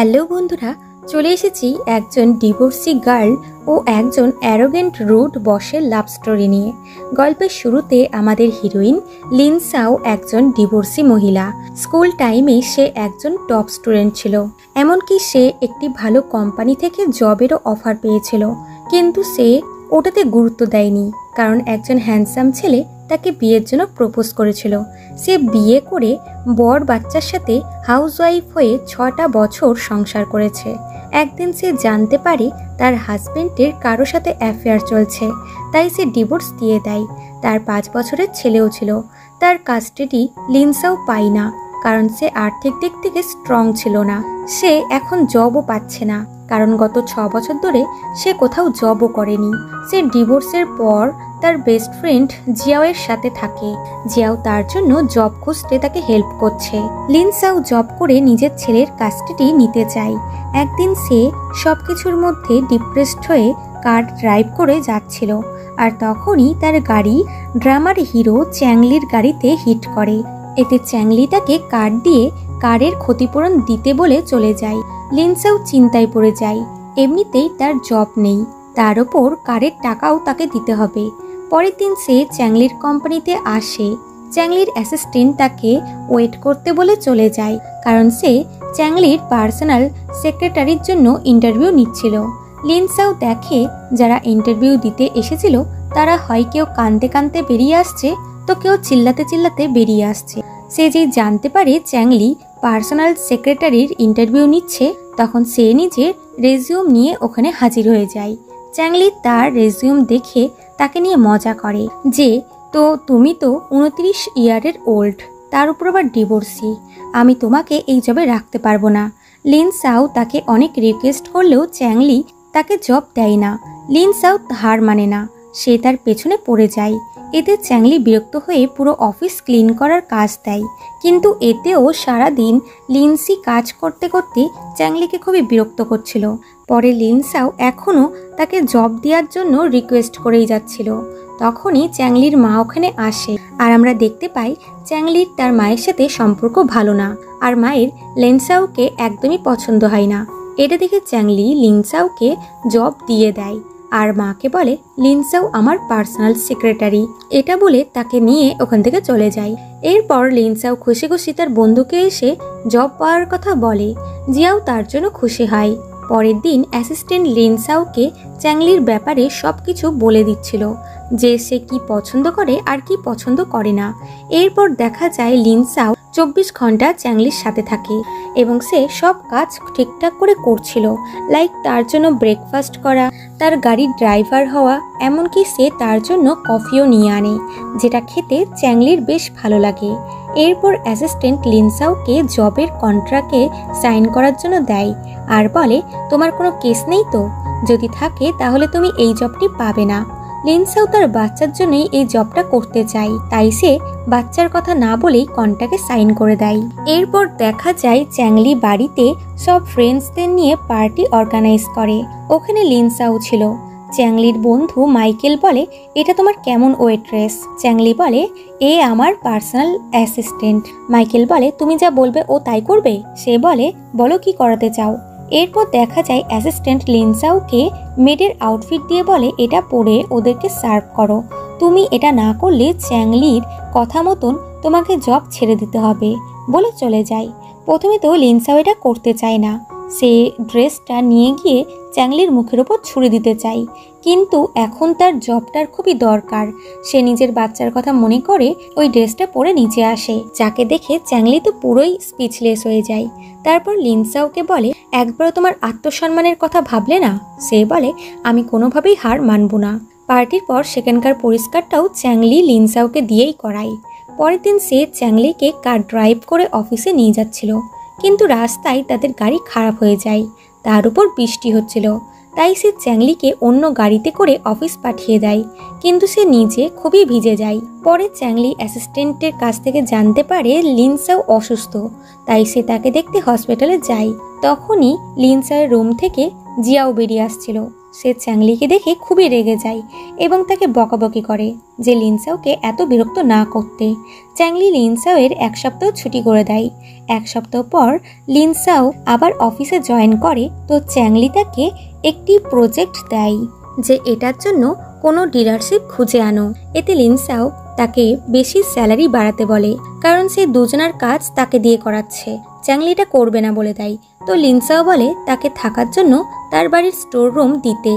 Hello বন্ধুরা, চলে এসেছি একজন ডিভোর্সি গার্ল ও একজন অ্যারোগেন্ট রুড বসের লাভ স্টোরি নিয়ে। গল্পের শুরুতে আমাদের হিরোইন লিনসাও একজন ডিভোর্সি মহিলা। স্কুল টাইমে সে একজন টপ স্টুডেন্ট ছিল, এমনকি সে একটি ভালো কোম্পানি থেকে জবেরও অফার পেয়েছিল, কিন্তু সে ওটাতে গুরুত্ব দেয়নি, কারণ একজন হ্যান্ডসাম ছেলে তাকে বিয়ের জন্য প্রপোজ করেছিল। সে বিয়ে করে বর বাচ্চার সাথে হাউসওয়াইফ হয়ে 6টা বছর সংসার করেছে। একদিন সে জানতে পারে তার হাজবেন্ডের কারো সাথে অ্যাফেয়ার চলছে, তাই সে ডিভোর্স দিয়ে দেয়। তার 5 বছরের ছেলেও ছিল। তার কাস্টাডি লিনসাও পায় না, কারণ সে আর্থিক দিক থেকে স্ট্রং ছিল না। সে এখন জবও পাচ্ছে না, কারণ গত 6 বছর ধরে সে কোথাও জবও করেনি। সে ডিভোর্সের পর তার বেস্ট ফ্রেন্ড জিয়াওয়ের সাথে থাকে। জিয়াও তার জন্য জব খুঁজতে তাকে হেল্প করছে। লিনসাও জব করে নিজের ছেলের কাস্টাডি নিতে চায়। একদিন সে সবকিছুর মধ্যে ডিপ্রেসড হয়ে কার ড্রাইভ করে যাচ্ছিল, আর তখনই তার গাড়ি ড্রামার হিরো চ্যাংলির গাড়িতে হিট করে। এতে চ্যাংলি তাকে কার দিয়ে কারের ক্ষতিপূরণ দিতে বলে চলে যায়। লিনসাও চিন্তায় পড়ে যায়। এমনিতেই তার জব নেই, তার ওপর কারের টাকাও তাকে দিতে হবে। পরের দিন সে চ্যাংলির কোম্পানিতে আসে। চ্যাংলির অ্যাসিস্ট্যান্ট তাকে ওয়েট করতে বলে চলে যায়, কারণ সে চ্যাংলির পার্সোনাল সেক্রেটারির জন্য ইন্টারভিউ নিচ্ছিল। লিনসাও দেখে যারা ইন্টারভিউ দিতে এসেছিল তারা হয় কেউ কাঁদতে কাঁদতে বেরিয়ে আসছে, তো কেউ চিল্লাতে চিল্লাতে বেরিয়ে আসছে। সে যেই জানতে পারে চ্যাংলি পার্সোনাল সেক্রেটারির ইন্টারভিউ নিচ্ছে, তখন সে নিজের রেজিউম নিয়ে ওখানে হাজির হয়ে যায়। চ্যাংলি তার রেজিউম দেখে তাকে নিয়ে মজা করে যে, তো তুমি তো 29 ইয়ারের ওল্ড, তার উপর আবার ডিভোর্সি, আমি তোমাকে এই জবে রাখতে পারবো না। লিনসাও তাকে অনেক রিকোয়েস্ট করলেও চ্যাংলি তাকে জব দেয় না। লিনসাও হার মানে না, সে তার পেছনে পড়ে যায়। এতে চ্যাংলি বিরক্ত হয়ে পুরো অফিস ক্লিন করার কাজ দেয়, কিন্তু এতেও সারাদিন লিনসি কাজ করতে করতে চ্যাংলিকে খুবই বিরক্ত করছিল। পরে লিনসাও এখনও তাকে জব দেওয়ার জন্য রিকোয়েস্ট করেই যাচ্ছিল। তখনই চ্যাংলির মা ওখানে আসে, আর আমরা দেখতে পাই চ্যাংলির তার মায়ের সাথে সম্পর্ক ভালো না, আর মায়ের লিনসাওকে একদমই পছন্দ হয় না। এটা দেখে চ্যাংলি লিনসাওকে জব দিয়ে দেয়, আর মাকে বলে লিনসাও আমার পার্সোনাল সেক্রেটারি। এটা বলে তাকে নিয়ে ওখান থেকে চলে যায়। এরপর লিনসাও খুশি খুশি তার বন্ধুকে এসে জব পাওয়ার কথা বলে। জিয়াও তার জন্য খুশি হয়। পরের দিন অ্যাসিস্ট্যান্ট লিনসাওকে চ্যাংলির ব্যাপারে সব কিছু বলে দিচ্ছিল, যে সে কি পছন্দ করে আর কি পছন্দ করে না। এরপর দেখা যায় লিনসাও 24 ঘন্টা চ্যাংলির সাথে থাকে এবং সে সব কাজ ঠিকঠাক করে করছিল, লাইক তার জন্য ব্রেকফাস্ট করা, তার গাড়ির ড্রাইভার হওয়া, এমনকি সে তার জন্য কফিও নিয়ে আনে, যেটা খেতে চ্যাংলির বেশ ভালো লাগে। এরপর অ্যাসিস্ট্যান্ট লিনসাওকে জবের কন্ট্রাক্টে সাইন করার জন্য দেয়, আর বলে তোমার কোনো কেস নেই তো, যদি থাকে তাহলে তুমি এই জবটি পাবে না। লিনসাও তার বাচ্চার জন্যই এই জবটা করতে চায়, তাই সে বাচ্চার কথা না বলেই কন্ট্রাক্টে সাইন করে দেয়। এরপর দেখা যায় চ্যাংলি বাড়িতে সব ফ্রেন্ডসদের নিয়ে পার্টি অর্গানাইজ করে। ওখানে লিনসাও ছিল। চ্যাংলির বন্ধু মাইকেল বলে, এটা তোমার কেমন ওয়েট্রেস? চ্যাংলি বলে, এ আমার পার্সোনাল অ্যাসিস্ট্যান্ট। মাইকেল বলে, তুমি যা বলবে ও তাই করবে? সে বলে, বলো কি করাতে চাও। এরপর দেখা যায় অ্যাসিস্ট্যান্ট লিনসাওকে মেডের আউটফিট দিয়ে বলে, এটা পরে ওদেরকে সার্ভ করো, তুমি এটা না করলে চ্যাংলির কথা মতন তোমাকে জব ছেড়ে দিতে হবে বলে চলে যায়। প্রথমে তো লিনসাও এটা করতে চায় না, সে ড্রেসটা নিয়ে গিয়ে চ্যাংলির মুখের ওপর ছুঁড়ে দিতে চায়, কিন্তু এখন তার জবটার খুবই দরকার। সে নিজের বাচ্চার কথা মনে করে ওই ড্রেসটা পরে নিচে আসে, যাকে দেখে চ্যাংলি তো পুরোই স্পিচলেস হয়ে যায়। তারপর লিনসাওকে বলে, একবারও তোমার আত্মসম্মানের কথা ভাবলে না? সে বলে, আমি কোনোভাবেই হার মানব না। পার্টির পর সেখানকার পরিষ্কারটাও চ্যাংলি লিনসাওকে দিয়েই করায়। পরের দিন সে চ্যাংলিকে কার ড্রাইভ করে অফিসে নিয়ে যাচ্ছিল, কিন্তু রাস্তায় তাদের গাড়ি খারাপ হয়ে যায়। তার উপর বৃষ্টি হচ্ছিল, তাই সে চ্যাংলিকে অন্য গাড়িতে করে অফিস পাঠিয়ে দেয়, কিন্তু সে নিজে খুবই ভিজে যায়। পরে চ্যাংলি অ্যাসিস্ট্যান্টের কাছ থেকে জানতে পারে লিনসাও অসুস্থ, তাই সে তাকে দেখতে হসপিটালে যায়। তখনই লিনসাওয়ের রুম থেকে জিয়াও বেরিয়ে আসছিল। সে চ্যাংলিকে দেখে খুবই রেগে যায় এবং তাকে বকাবকি করে যে লিনসাওকে এত বিরক্ত না করতে। চ্যাংলি লিনসাওয়ের 1 সপ্তাহ ছুটি করে দেয়। 1 সপ্তাহ পর লিনসাও আবার অফিসে জয়েন করে। তো চ্যাংলি তাকে একটি প্রজেক্ট দেয় যে এটার জন্য কোনো ডিলারশিপ খুঁজে আনো। এতে লিনসাও তাকে বেশি স্যালারি বাড়াতে বলে, কারণ সে দুজনের কাজ তাকে দিয়ে করাচ্ছে। চ্যাংলি এটা করবে না বলে দেয়। তো লিনসাও বলে তাকে থাকার জন্য তার বাড়ির স্টোর রুম দিতে,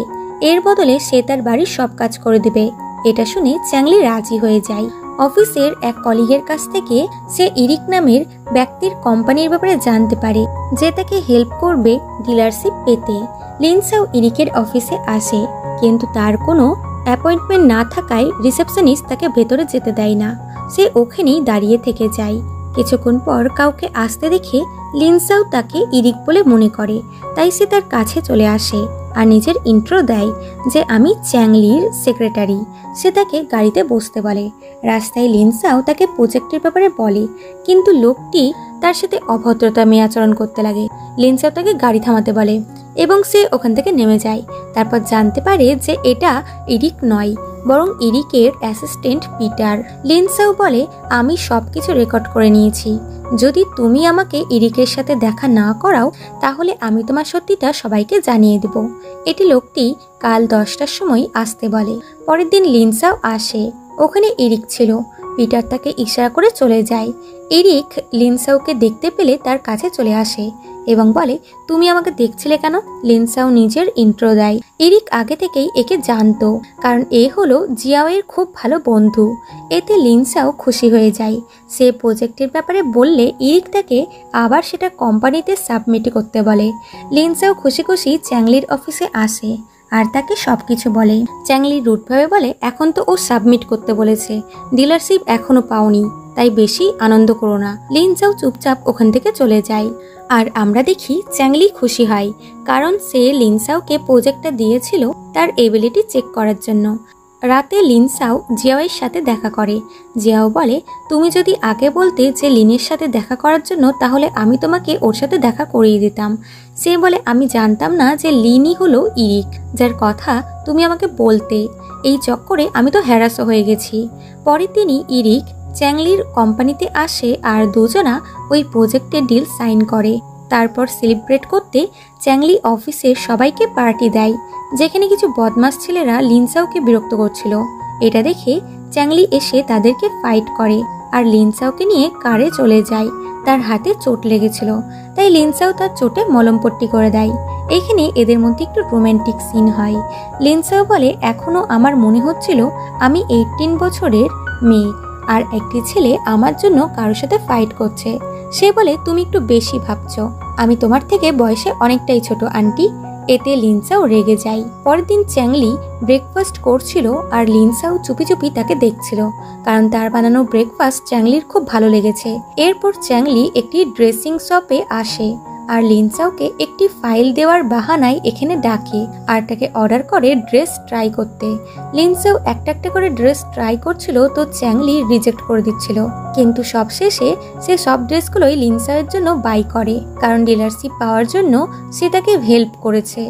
এর বদলে সে তার বাড়ির সব কাজ করে দিবে। এটা শুনে চ্যাংলি রাজি হয়ে যায়। অফিসের এক কলিগের কাছ থেকে সে ইরিক নামের ব্যক্তির কোম্পানির ব্যাপারে জানতে পারে যে তাকে হেল্প করবে ডিলারশিপ পেতে। লিনসাও ইরিকের অফিসে আসে, কিন্তু তার কোনো অ্যাপয়েন্টমেন্ট না থাকায় রিসেপশনিস্ট তাকে ভেতরে যেতে দেয় না। সে ওখানেই দাঁড়িয়ে থেকে যায়। কিছুক্ষণ পর কাউকে আসতে দেখে লিনসাও তাকে ইরিক বলে মনে করে, তাই সে তার কাছে চলে আসে আর নিজের ইন্ট্রো দেয় যে আমি চ্যাংলির সেক্রেটারি। সে তাকে গাড়িতে বসতে বলে। রাস্তায় লিনসাও তাকে প্রজেক্টের ব্যাপারে বলে, কিন্তু লোকটি তার সাথে অভদ্রতাময় আচরণ করতে লাগে। লিনসাও তাকে গাড়ি থামাতে বলে এবং সে ওখান থেকে নেমে যায়। তারপর জানতে পারে যে এটা ইরিক নয়, বরং ইরিকের অ্যাসিস্ট্যান্ট পিটার। লিনসাও বলে, আমি সবকিছু রেকর্ড করে নিয়েছি। যদি তুমি আমাকে ইরিকের সাথে দেখা না করাও তাহলে আমি তোমার সত্যিটা সবাইকে জানিয়ে দেব। এটি লোকটি কাল 10টার সময় আসতে বলে। পরের দিন লিনসাও আসে। ওখানে ইরিক ছিল। পিটার তাকে ইশারা করে চলে যায়। ইরিক লিনসাওকে দেখতে পেলে তার কাছে চলে আসে এবং বলে, তুমি আমাকে দেখছিলে কেন? লিনসাও নিজের ইন্ট্রো দেয়। ইরিক আগে থেকেই একে জানতো, কারণ এ হলো জিয়াওয়ের খুব ভালো বন্ধু। এতে লিনসাও খুশি হয়ে যায়। সে প্রজেক্টের ব্যাপারে বললে ইরিক তাকে আবার সেটা কোম্পানিতে সাবমিট করতে বলে। লিনসাও খুশি খুশি চ্যাংলির অফিসে আসে আর তাকে সবকিছু বলে। চ্যাংলি রুটভাবে বলে, এখন তো ও সাবমিট করতে বলেছে, ডিলারশিপ এখনো পাওনি, তাই বেশি আনন্দ করো না। লিনসাও চুপচাপ ওখান থেকে চলে যায়। আর আমরা দেখি চ্যাংলি খুশি হয়, কারণ সে লিনসাওকে প্রজেক্টটা দিয়েছিল তার এবিলিটি চেক করার জন্য। রাতে লিনসাও জিয়াওয়ের সাথে দেখা করে। জিয়াও বলে, তুমি যদি আগে বলতে যে লিনের সাথে দেখা করার জন্য, তাহলে আমি তোমাকে ওর সাথে দেখা করিয়ে দিতাম। সে বলে, আমি জানতাম না যে লিনই হলো ইরিক, যার কথা তুমি আমাকে বলতে। এই চক্করে আমি তো হ্যারাসও হয়ে গেছি। পরে তিনি ইরিক চ্যাংলির কোম্পানিতে আসে আর দুজনা ওই প্রজেক্টের ডিল সাইন করে। তারপর সেলিব্রেট করতে চ্যাংলি অফিসের সবাইকে পার্টি দেয়, যেখানে কিছু বদমাস ছেলেরা লিনসাওকে বিরক্ত করছিল। এটা দেখে চ্যাংলি এসে তাদেরকে ফাইট করে আর লিনসাওকে নিয়ে কারে চলে যায়। তার হাতে চোট লেগেছিল, তাই লিনসাও তার চোটে মলমপট্টি করে দেয়। এখানে এদের মধ্যে একটু রোম্যান্টিক সিন হয়। লিনসাও বলে, এখনো আমার মনে হচ্ছিল আমি 18 বছরের মেয়ে আর একটি ছেলে আমার জন্য কারোর সাথে ফাইট করছে। সে বলে, তুমি একটু বেশি ভাবছো, আমি তোমার থেকে বয়সে অনেকটাই ছোট আন্টি। এতে লিনসাও রেগে যায়। পরের দিন চ্যাংলি ব্রেকফাস্ট করছিল আর লিনসাও চুপি চুপি তাকে দেখছিল, কারণ তার বানানো ব্রেকফাস্ট চ্যাংলির খুব ভালো লেগেছে। এরপর চ্যাংলি একটি ড্রেসিং শপে আসে আর লিনসাওকে একটি ফাইল দেওয়ার বাহানায় এখানে ডাকে আর তাকে অর্ডার করে ড্রেস ট্রাই করতে। লিনসাও একটা একটা করে ড্রেস ট্রাই করছিল, তো চ্যাংলি রিজেক্ট করে দিচ্ছিল। কিন্তু সবশেষে সে সব ড্রেসগুলোই লিনসাওয়ের জন্য বাই করে, কারণ ডিলারশিপ পাওয়ার জন্য সে তাকে হেল্প করেছে।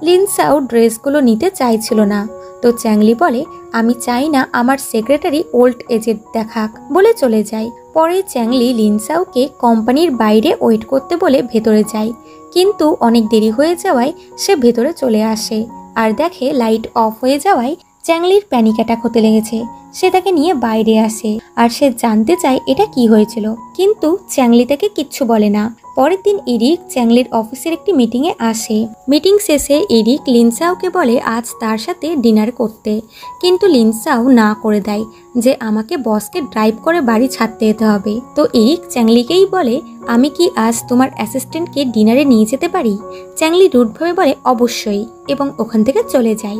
লিনসাও ড্রেসগুলো নিতে চাইছিল না, তো চ্যাংলি বলে, আমি চাই না আমার সেক্রেটারি ওল্ড এজের দেখাক, বলে চলে যায়। পরে চ্যাংলি লিনসাওকে কোম্পানির বাইরে ওয়েট করতে বলে ভেতরে যায়, কিন্তু অনেক দেরি হয়ে যাওয়ায় সে ভেতরে চলে আসে আর দেখে লাইট অফ হয়ে যাওয়ায় চ্যাংলির প্যানিক অ্যাটাক হতে লেগেছে। সে তাকে নিয়ে বাইরে আসে আর সে জানতে চায় এটা কি হয়েছিল, কিন্তু চ্যাংলি তাকে কিচ্ছু বলে না। পরের দিন ইরিক চ্যাংলির অফিসের একটি মিটিংয়ে আসে। মিটিং শেষে ইরিক লিনসাওকে বলে আজ তার সাথে ডিনার করতে, কিন্তু লিনসাও না করে দেয় যে আমাকে বসকে ড্রাইভ করে বাড়ি ছাড়তে যেতে হবে। তো ইরিক চ্যাংলিকেই বলে, আমি কি আজ তোমার অ্যাসিস্ট্যান্টকে ডিনারে নিয়ে যেতে পারি? চ্যাংলি রুডভাবে বলে, অবশ্যই, এবং ওখান থেকে চলে যায়।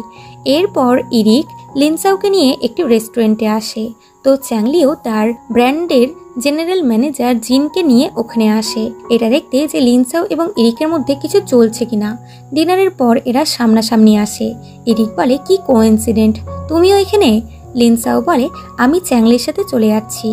এরপর ইরিক লিনসাওকে নিয়ে একটি রেস্টুরেন্টে আসে। তো চ্যাংলিও তার ব্র্যান্ডের জেনারেল ম্যানেজার জিনকে নিয়ে ওখানে আসে, এটা দেখতে যে লিনসাও এবং ইরিকের মধ্যে কিছু চলছে কিনা। ডিনারের পর এরা সামনাসামনি আসে। ইরিক বলে, কি কোইন্সিডেন্ট, তুমিও এখানে? লিনসাও বলে, আমি চ্যাংলির সাথে চলে যাচ্ছি,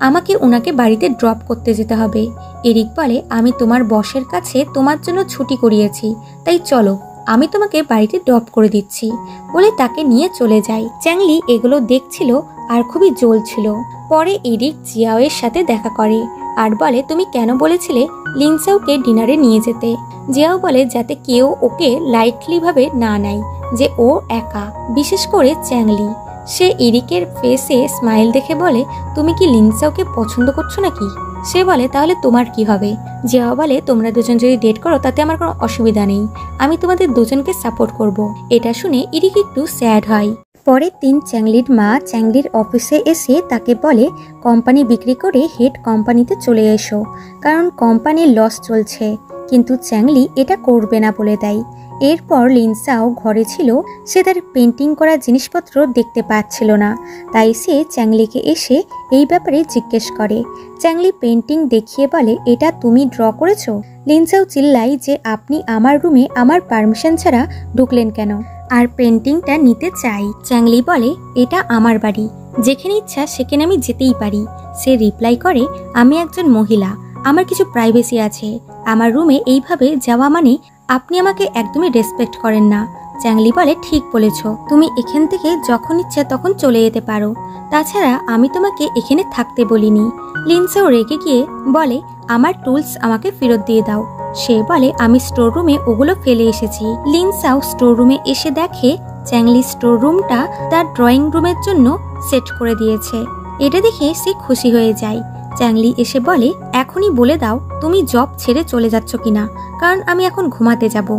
আমাকে ওনাকে বাড়িতে ড্রপ করতে যেতে হবে। ইরিক বলে, আমি তোমার বসের কাছে তোমার জন্য ছুটি করিয়েছি, তাই চলো আমি তোমাকে বাড়িতে ড্রপ করে দিচ্ছি বলে তাকে নিয়ে চলে যায়। চ্যাংলি এগুলো দেখছিল আর খুবই জ্বলছিল। পরে ইরিক জিয়াওয়ের সাথে দেখা করে আর বলে, তুমি কেন বলেছিলে লিনসাওকে ডিনারে নিয়ে যেতে? জিয়াও বলে যাতে কেউ ওকে লাইটলি ভাবে না নেয় যে ও একা, বিশেষ করে চ্যাংলি। সে ইরিকের ফেসে স্মাইল দেখে বলে, তুমি কি লিনসাওকে পছন্দ করছো নাকি? সে বলে, তাহলে তোমার কি হবে? জিয়াও বলে, তোমরা দুজন যদি ডেট করো তাতে আমার কোনো অসুবিধা নেই, আমি তোমাদের দুজনকে সাপোর্ট করব। এটা শুনে ইরিক একটু স্যাড হয়। পরের দিন চ্যাংলির মা চ্যাংলির অফিসে এসে তাকে বলে, কোম্পানি বিক্রি করে হেড কোম্পানিতে চলে এসো, কারণ কোম্পানির লস চলছে। কিন্তু চ্যাংলি এটা করবে না বলে দেয়। এরপর লিনসাও ঘরে ছিল, সে তার পেন্টিং করা জিনিসপত্র দেখতে পাচ্ছিল না, তাই সে চ্যাংলিকে এসে এই ব্যাপারে জিজ্ঞেস করে। চ্যাংলি পেন্টিং দেখিয়ে বলে, এটা তুমি ড্র করেছো? লিনসাও চিল্লায় যে আপনি আমার রুমে আমার পারমিশন ছাড়া ঢুকলেন কেন, আর পেন্টিংটা নিতে চাই। চ্যাংলি বলে, এটা আমার বাড়ি, যেখানে ইচ্ছা সেখানে আমি যেতেই পারি। সে রিপ্লাই করে, আমি একজন মহিলা, আমার কিছু প্রাইভেসি আছে, আমার রুমে এইভাবে যাওয়া মানে আপনি আমাকে একদমই রেসপেক্ট করেন না। চ্যাংলি বলে, ঠিক বলেছ, তুমি এখান থেকে যখন ইচ্ছা তখন চলে যেতে পারো, তাছাড়া আমি তোমাকে এখানে থাকতে বলিনি। লিনসাও রেগে গিয়ে বলে, আমার টুলস আমাকে ফেরত দিয়ে দাও। সে বলে, আমি স্টোর রুমে ওগুলো ফেলে এসেছি। লিনসাও স্টোর রুমে এসে দেখে চ্যাংলি স্টোর রুমটা তার ড্রয়িং রুমের জন্য সেট করে দিয়েছে। এটা দেখে সে খুশি হয়ে যায়। চ্যাংলি এসে বলে, এখনই বলে দাও তুমি জব ছেড়ে চলে যাচ্ছ কিনা, কারণ আমি এখন ঘুমাতে যাব।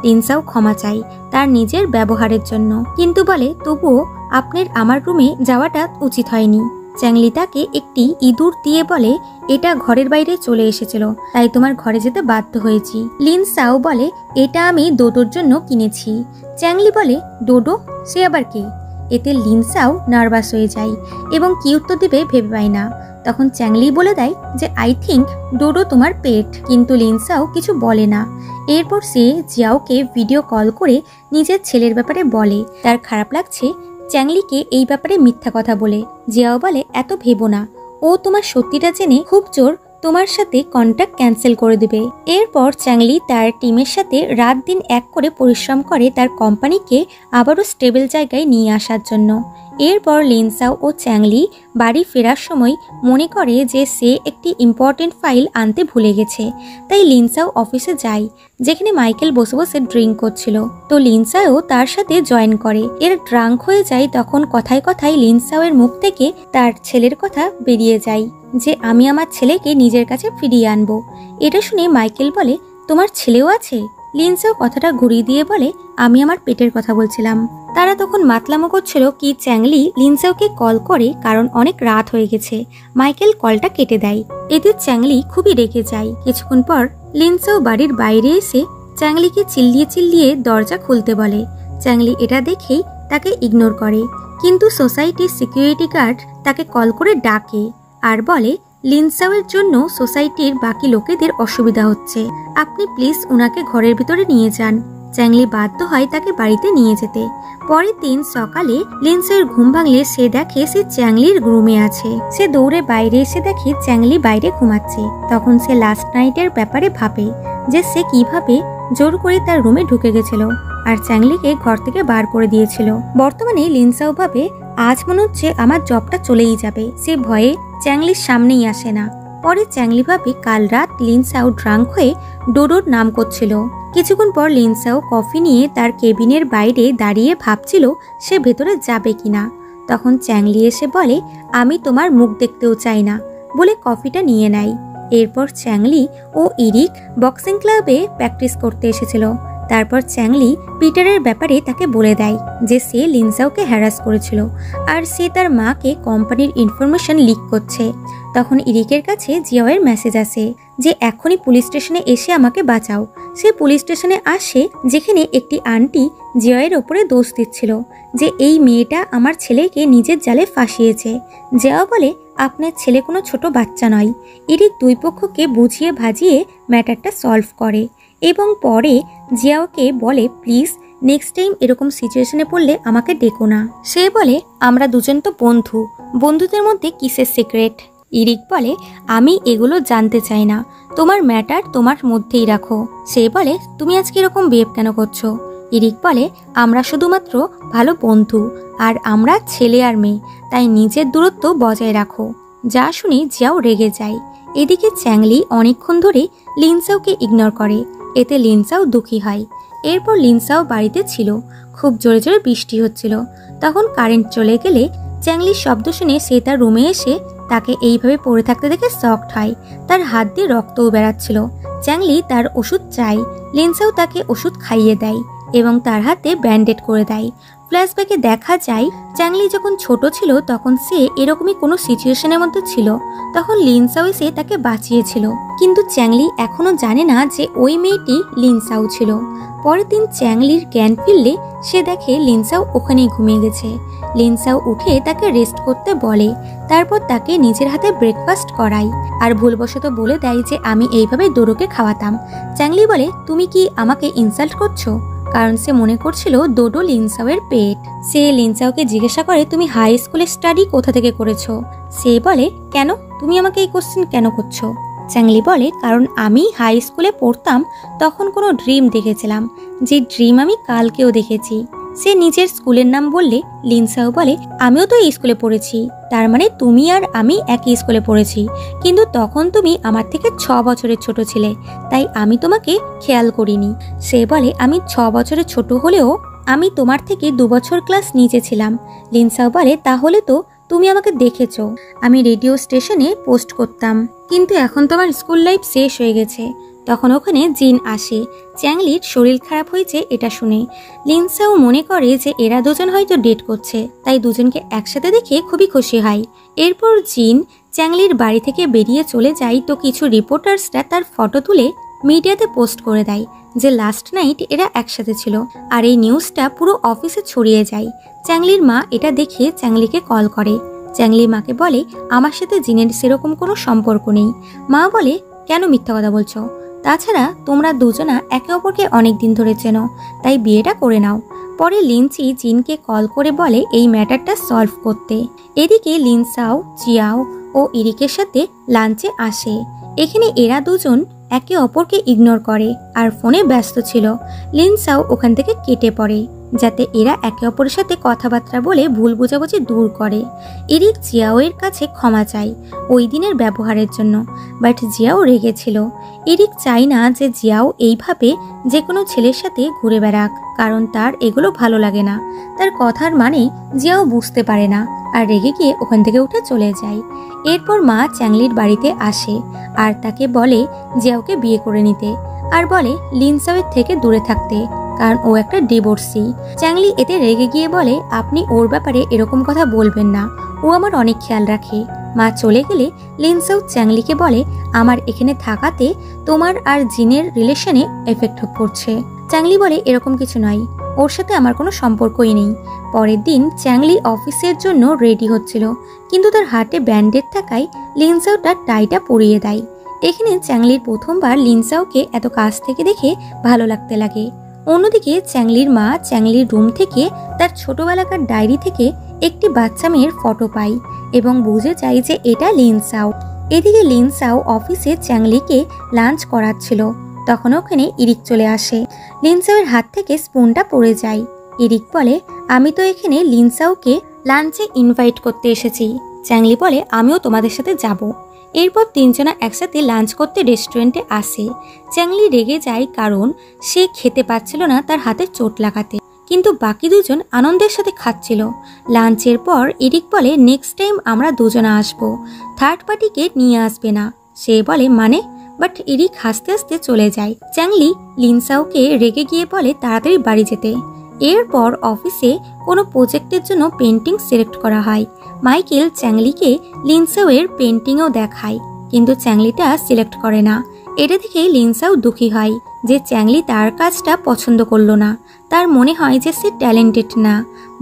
লিনসাও ক্ষমা চাই তার নিজের ব্যবহারের জন্য, কিন্তু বলে, তবুও আপনার আমার রুমে যাওয়াটা উচিত হয়নি। চ্যাংলি তাকে একটি ইঁদুর দিয়ে বলে, এটা ঘরের বাইরে চলে এসেছিল, তাই তোমার ঘরে যেতে বাধ্য হয়েছি। লিনসাও বলে, এটা আমি ডোডোর জন্য কিনেছি। চ্যাংলি বলে, ডোডো? সে আবার কি? এতে লিনসাও নার্ভাস হয়ে যায় এবং কি উত্তর দেবে ভেবে পায় না। তখন চ্যাংলি বলে দেয় যে আই থিঙ্ক ডোডো তোমার পেট, কিন্তু লিনসাও কিছু বলে না। এরপর সে জিয়াওকে ভিডিও কল করে নিজের ছেলের ব্যাপারে বলে। তার খারাপ লাগছে চ্যাংলিকে এই ব্যাপারে মিথ্যা কথা বলে। জিয়াও বলে, এত ভেবো না, ও তোমার সত্যিটা জেনে খুব জোর তোমার সাথে কন্ট্যাক্ট ক্যান্সেল করে দেবে। এরপর চ্যাংলি তার টিমের সাথে রাত দিন এক করে পরিশ্রম করে তার কোম্পানিকে আবারও স্টেবল জায়গায় নিয়ে আসার জন্য। এরপর লিনসাও ও চ্যাংলি বাড়ি ফেরার সময় মনে করে যে সে একটি ইম্পর্টেন্ট ফাইল আনতে ভুলে গেছে, তাই লিনসাও অফিসে যায়, যেখানে মাইকেল বসে বসে ড্রিঙ্ক করছিল। তো লিনসাও তার সাথে জয়েন করে। এর ড্রাঙ্ক হয়ে যায়, তখন কথায় কথায় লিনসাওয়ের মুখ থেকে তার ছেলের কথা বেরিয়ে যায় যে আমি আমার ছেলেকে নিজের কাছে ফিরিয়ে আনবো। এটা শুনে মাইকেল বলে, তোমার ছেলেও আছে? লিনসাও কথাটা ঘুরিয়ে দিয়ে বলে, আমি আমার পেটের কথা বলছিলাম। তারা তখন মাতলামো করছিল কি চ্যাংলি লিনসাওকে কল করে, কারণ অনেক রাত হয়ে গেছে। মাইকেল কলটা কেটে দেয়। এতে চ্যাংলি খুবই রেগে যায়। কিছুক্ষণ পর লিনসাও বাড়ির বাইরে এসে চ্যাংলিকে চিল্লিয়ে চিল্লিয়ে দরজা খুলতে বলে। চ্যাংলি এটা দেখেই তাকে ইগনোর করে, কিন্তু সোসাইটির সিকিউরিটি গার্ড তাকে কল করে ডাকে আর বলে, লিনসাওয়ের জন্য সোসাইটির বাকি লোকেদের অসুবিধা হচ্ছে, আপনি প্লিজ ওনাকে ঘরের ভিতরে নিয়ে যান। চ্যাংলি বাধ্য হয় তাকে বাড়িতে নিয়ে যেতে। পরের দিন সকালে লিনসাওয়ের ঘুম ভাঙলে সে দেখে সে চ্যাংলির রুমে আছে। সে দৌড়ে বাইরে এসে দেখে চ্যাংলি বাইরে ঘুমাচ্ছে। তখন সে লাস্ট নাইটের ব্যাপারে ভাবে যে সে কিভাবে জোর করে তার রুমে ঢুকে গেছিল আর চ্যাংলিকে ঘর থেকে বার করে দিয়েছিল। বর্তমানে লিনসাও ভাবে, আজ মনে হচ্ছে আমার জবটা চলেই যাবে। সে ভয়ে চ্যাংলির সামনেই আসে না। পরে চ্যাংলি ভাবে কাল রাত লিনসাও ড্রাঙ্ক হয়ে ডোডোর নাম করছিল। কিছুক্ষণ পর লিনসাও কফি নিয়ে তার কেবিনের বাইরে দাঁড়িয়ে ভাবছিল সে ভেতরে যাবে কিনা। তখন চ্যাংলি এসে বলে, আমি তোমার মুখ দেখতেও চাই না, বলে কফিটা নিয়ে নেয়। এরপর চ্যাংলি ও ইরিক বক্সিং ক্লাবে প্র্যাকটিস করতে এসেছিল। তারপর চ্যাংলি পিটারের ব্যাপারে তাকে বলে দেয় যে সে লিনসাওকে হ্যারাস করেছিল আর সে তার মাকে কোম্পানির ইনফরমেশন লিক করছে। তখন ইরিকের কাছে জিয়াওয়ের মেসেজ আসে যে এখনই পুলিশ স্টেশনে এসে আমাকে বাঁচাও। সে পুলিশ স্টেশনে আসে, যেখানে একটি আন্টি জিয়াওয়ের ওপরে দোষ দিচ্ছিল যে এই মেয়েটা আমার ছেলেকে নিজের জালে ফাঁসিয়েছে। জিয়াও বলে, আপনার ছেলে কোনো ছোট বাচ্চা নয়। ইরিক দুই পক্ষকে বুঝিয়ে ভাজিয়ে ম্যাটারটা সলভ করে এবং পরে জিয়াওকে বলে, প্লিজ নেক্সট টাইম এরকম সিচুয়েশনে পড়লে আমাকে ডেকো না। সে বলে, আমরা দুজন তো বন্ধু, বন্ধুদের মধ্যে কিসের সিক্রেট? ইরিক বলে, আমি এগুলো জানতে চাই না, তোমার ম্যাটার তোমার মধ্যেই রাখো। সে বলে, তুমি আজকে এরকম বিহেভ কেন করছো? ইরিক বলে, আমরা শুধুমাত্র ভালো বন্ধু, আর আমরা ছেলে আর মেয়ে, তাই নিজের দূরত্ব বজায় রাখো। যা শুনে জিয়াও রেগে যায়। এদিকে চ্যাংলি অনেকক্ষণ ধরে লিনসাওকে ইগনোর করে, এতে লিনসাও দুঃখী হয়। এরপর লিনসাও বাড়িতে ছিল, খুব জোরে জোরে বৃষ্টি হচ্ছিল। তখন কারেন্ট চলে গেলে চ্যাংলির শব্দ শুনে সে তার রুমে এসে তাকে এইভাবে পড়ে থাকতে দেখে শকড হয়। তার হাত দিয়ে রক্তও বেরাচ্ছিল। চ্যাংলি তার ওষুধ চায়, লিনসাও তাকে ওষুধ খাইয়ে দেয় এবং তার হাতে ব্যান্ডেড করে দেয়। ফ্ল্যাশব্যাকে দেখা যায় চ্যাংলি যখন ছোট ছিল তখন সে এরকমই কোনো সিচুয়েশনের মধ্যে ছিল, তখন লিনসাও এসে তাকে বাঁচিয়েছিল। কিন্তু চ্যাংলি এখনো জানে না যে ওই মেয়েটি লিনসাও ছিল। পরের দিন চ্যাংলির জ্ঞান ফিরলে সে দেখে লিনসাও ওখানেই ঘুমিয়ে গেছে। লিনসাও উঠে তাকে রেস্ট করতে বলে, তারপর তাকে নিজের হাতে ব্রেকফাস্ট করায় আর ভুলবশত বলে দেয় যে আমি এইভাবে ডোডোকে খাওয়াতাম। চ্যাংলি বলে, তুমি কি আমাকে ইনসাল্ট করছো? কারণ সে মনে করছিল ডোডো লিনসাওয়ের পেট। সে লিনসাওকে জিজ্ঞাসা করে, তুমি হাই স্কুলে স্টাডি কোথা থেকে করেছো? সে বলে, কেন তুমি আমাকে এই কোশ্চেন কেন করছো? চ্যাংলি বলে, কারণ আমি হাই স্কুলে পড়তাম তখন কোনো ড্রিম দেখেছিলাম, যে ড্রিম আমি কালকেও দেখেছি। সে নিজের স্কুলের নাম বললে লিনসাও বলে, আমিও তো এই স্কুলে পড়েছি, তার মানে তুমি আর আমি একই স্কুলে পড়েছি, কিন্তু তখন তুমি আমার থেকে 6 বছরের ছোট ছিলে, তাই আমি তোমাকে খেয়াল করিনি। সে বলে, আমি 6 বছরের ছোট হলেও আমি তোমার থেকে 2 বছর ক্লাস নিচে ছিলাম। লিনসাও বলে, তাহলে তো তুমি আমাকে দেখেছো, আমি রেডিও স্টেশনে পোস্ট করতাম, কিন্তু এখন তোমার স্কুল লাইফ শেষ হয়ে গেছে। তখন ওখানে জিন আসে। চ্যাংলির শরীর খারাপ হয়েছে এটা শুনে লিনসাও মনে করে যে এরা দুজন হয়তো ডেট করছে, তাই দুজনকে একসাথে দেখে খুবই খুশি হয়। এরপর জিন চ্যাংলির বাড়ি থেকে বেরিয়ে চলে যায়, তো কিছু রিপোর্টার্সরা তার ফটো তুলে মিডিয়াতে পোস্ট করে দেয় যে লাস্ট নাইট এরা একসাথে ছিল, আর এই নিউজটা পুরো অফিসে ছড়িয়ে যায়। চ্যাংলির মা এটা দেখে চ্যাংলিকে কল করে। চ্যাংলি মাকে বলে, আমার সাথে জিনের সেরকম কোনো সম্পর্ক নেই। মা বলে, কেন মিথ্যা কথা বলছো? তাছাড়া তোমরা দুজনা একে অপরকে অনেক দিন ধরে চেনো, তাই বিয়েটা করে নাও। পরে লিনচি জিনকে কল করে বলে এই ম্যাটারটা সলভ করতে। এদিকে লিনসাও, জিয়াও ও ইরিকের সাথে লাঞ্চে আসে। এখানে এরা দুজন একে অপরকে ইগনোর করে আর ফোনে ব্যস্ত ছিল। লিনসাও ওখান থেকে কেটে পড়ে যাতে এরা একে অপরের সাথে কথাবার্তা বলে ভুল বোঝাবুঝি দূর করে। ইরিক জিয়াওয়ের কাছে ক্ষমা চায় ওই দিনের ব্যবহারের জন্য, বাট জিয়াও রেগেছিল। ইরিক চায় না যে জিয়াও এইভাবে যে কোনো ছেলের সাথে ঘুরে বেড়াক, কারণ তার এগুলো ভালো লাগে না। তার কথার মানে জিয়াও বুঝতে পারে না আর রেগে গিয়ে ওখান থেকে উঠে চলে যায়। এরপর মা চ্যাংলির বাড়িতে আসে আর তাকে বলে জিয়াওকে বিয়ে করে নিতে, আর বলে লিনসাওয়ের থেকে দূরে থাকতে, কারণ ও একটা ডিভোর্সি। চ্যাংলি এতে রেগে গিয়ে বলে, আপনি ওর ব্যাপারে এরকম কথা বলবেন না, ও আমার অনেক খেয়াল রাখে। মা চলে গেলে লিনসাও চ্যাংলিকে বলে, আমার এখানে থাকাতে তোমার আর জিনের রিলেশনে এফেক্ট পড়ছে। চ্যাংলি বলে, এরকম কিছু নয়, ওর সাথে আমার কোনো সম্পর্কই নেই। পরের দিন চ্যাংলি অফিসের জন্য রেডি হচ্ছিল, কিন্তু তার হাতে ব্যান্ডেড থাকায় লিনসাও তার টাইটা পরিয়ে দেয়। এখানে চ্যাংলির প্রথমবার লিনসাওকে এত কাছ থেকে দেখে ভালো লাগতে লাগে। অন্যদিকে চ্যাংলির মা চ্যাংলির রুম থেকে তার ছোটবেলাকার ডায়েরি থেকে একটি বাচ্চা মেয়ের ফটো পায় এবং বুঝে যায় যে এটা লিনসাও। এদিকে লিনসাও অফিসে চ্যাংলিকে লাঞ্চ করাচ্ছিল, তখন ওখানে ইরিক চলে আসে। লিনসাওয়ের হাত থেকে স্পুনটা পড়ে যায়। ইরিক বলে, আমি তো এখানে লিনসাওকে লাঞ্চে ইনভাইট করতে এসেছি। চ্যাংলি বলে, আমিও তোমাদের সাথে যাব। এরপর তিনজনা একসাথে লাঞ্চ করতে রেস্টুরেন্টে আসে। চ্যাংলি রেগে যায় কারণ সে খেতে পাচ্ছিল না তার হাতে চোট লাগাতে, কিন্তু বাকি দুজন আনন্দের সাথে খাচ্ছিল। লাঞ্চের পর ইরিক বলে, নেক্সট টাইম আমরা দুজনা আসবো, থার্ড পার্টিকে নিয়ে আসবে না। সে বলে, মানে? বাট ইরিক হাসতে হাসতে চলে যায়। চ্যাংলি লিনসাওকে রেগে গিয়ে বলে তাড়াতাড়ি বাড়ি যেতে। এরপর অফিসে কোনো প্রজেক্টের জন্য পেন্টিং সিলেক্ট করা হয়। মাইকেল চ্যাংলিকে লিনসাওয়ের পেন্টিংও দেখায়, কিন্তু চ্যাংলিটা সিলেক্ট করে না। এটা দেখে লিনসাও দুঃখী হয় যে চ্যাংলি তার কাজটা পছন্দ করলো না। তার মনে হয় যে সে ট্যালেন্টেড না।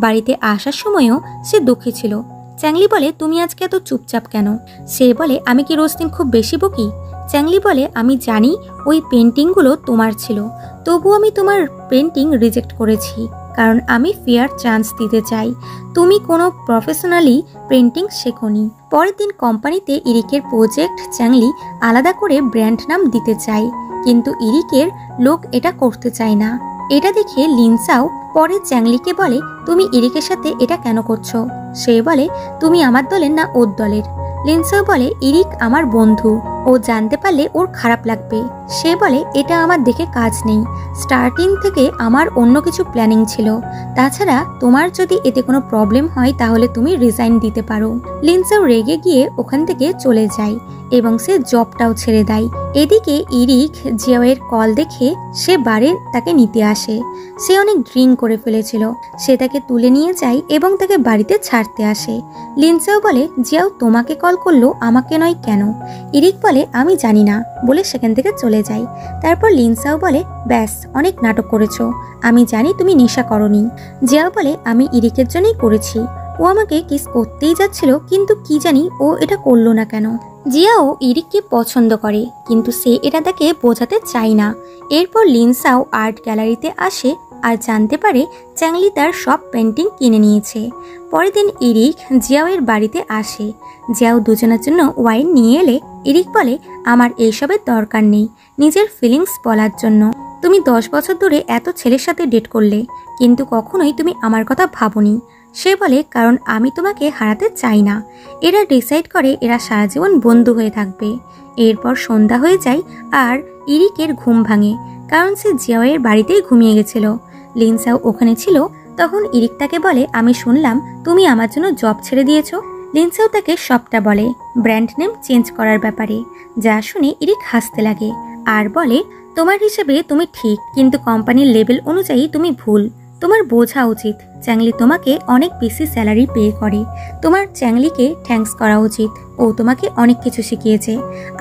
বাড়িতে আসার সময়ও সে দুঃখী ছিল। চ্যাংলি বলে, তুমি আজকে এত চুপচাপ কেন? সে বলে, আমি কি রোজ দিন খুব বেশি বকি? চ্যাংলি বলে, আমি জানি ওই পেন্টিংগুলো তোমার ছিল, তবু আমি তোমার পেন্টিং রিজেক্ট করেছি, কারণ আমি ফেয়ার চান্স দিতে চাই। তুমি কোনো প্রফেশনালি পেন্টিং শেখোনি। পরের দিন কোম্পানিতে ইরিকের প্রজেক্ট চ্যাংলি আলাদা করে ব্র্যান্ড নাম দিতে চায়, কিন্তু ইরিকের লোক এটা করতে চায় না। এটা দেখে লিনসাও পরে চ্যাংলিকে বলে, তুমি ইরিকের সাথে এটা কেন করছো? সে বলে, তুমি আমার দলের না ওর দলের। লিনসাও বলে, ইরিক আমার বন্ধু, ও জানতে পারলে ওর খারাপ লাগবে। সে বলে, এটা আমার দেখে কাজ নেই, স্টার্টিং থেকে আমার অন্য কিছু প্ল্যানিং ছিল। তাছাড়া তোমার যদি এতে কোনো প্রবলেম হয় তাহলে তুমি রিজাইন দিতে পারো। লিনসাও রেগে গিয়ে ওখান থেকে চলে যায় এবং সে জবটাও ছেড়ে দেয়। এদিকে ইরিক জিয়াওয়ের কল দেখে সে বারে তাকে নিতে আসে। সে অনেক ড্রিঙ্ক করে ফেলেছিল। সে তাকে তুলে নিয়ে যায় এবং তাকে বাড়িতে ছাড়তে আসে। লিনসাও বলে, জিয়াও তোমাকে কল করলো, আমাকে নয় কেন? ইরিক বলে, আমি জানি না, বলে সেখান থেকে চলে যায়। তারপর লিনসাও বলে, ব্যাস অনেক নাটক করেছো, আমি জানি তুমি নেশা করনি। জিয়াও বলে, আমি ইরিকের জন্যই করেছি, ও আমাকে কিস করতেই যাচ্ছিল, কিন্তু কি জানি ও এটা করলো না কেন। জিয়াও ইরিককে পছন্দ করে, কিন্তু সে এটা তাকে বোঝাতে চায় না। এরপর লিনসাও আর্ট গ্যালারিতে আসে আর জানতে পারে চ্যাংলি তার সব পেন্টিং কিনে নিয়েছে। পরের দিন ইরিক জিয়াওয়ের বাড়িতে আসে। জিয়াও দুজনের জন্য ওয়াইন নিয়ে এলে ইরিক বলে, আমার এইসবের দরকার নেই নিজের ফিলিংস বলার জন্য। তুমি 10 বছর ধরে এত ছেলের সাথে ডেট করলে, কিন্তু কখনোই তুমি আমার কথা ভাবোনি। সে বলে, কারণ আমি তোমাকে হারাতে চাই না। এরা ডিসাইড করে এরা সারা জীবন বন্ধু হয়ে থাকবে। এরপর সন্ধ্যা হয়ে যায় আর ইরিকের ঘুম ভাঙে, কারণ সে জিয়াওয়ের বাড়িতেই ঘুমিয়ে গেছিল। লিনসাও ওখানে ছিল। তখন ইরিক তাকে বলে, আমি শুনলাম তুমি আমার জন্য জব ছেড়ে দিয়েছো। লিনসাও তাকে সবটা বলে, ব্র্যান্ড নেম চেঞ্জ করার ব্যাপারে। যা শুনে ইরিক হাসতে লাগে আর বলে, তোমার হিসেবে তুমি ঠিক, কিন্তু কোম্পানির লেভেল অনুযায়ী তুমি ভুল। তোমার বোঝা উচিত চ্যাংলি তোমাকে অনেক বেশি স্যালারি পে করে। তোমার চ্যাংলিকে থ্যাঙ্কস করা উচিত, ও তোমাকে অনেক কিছু শিখিয়েছে।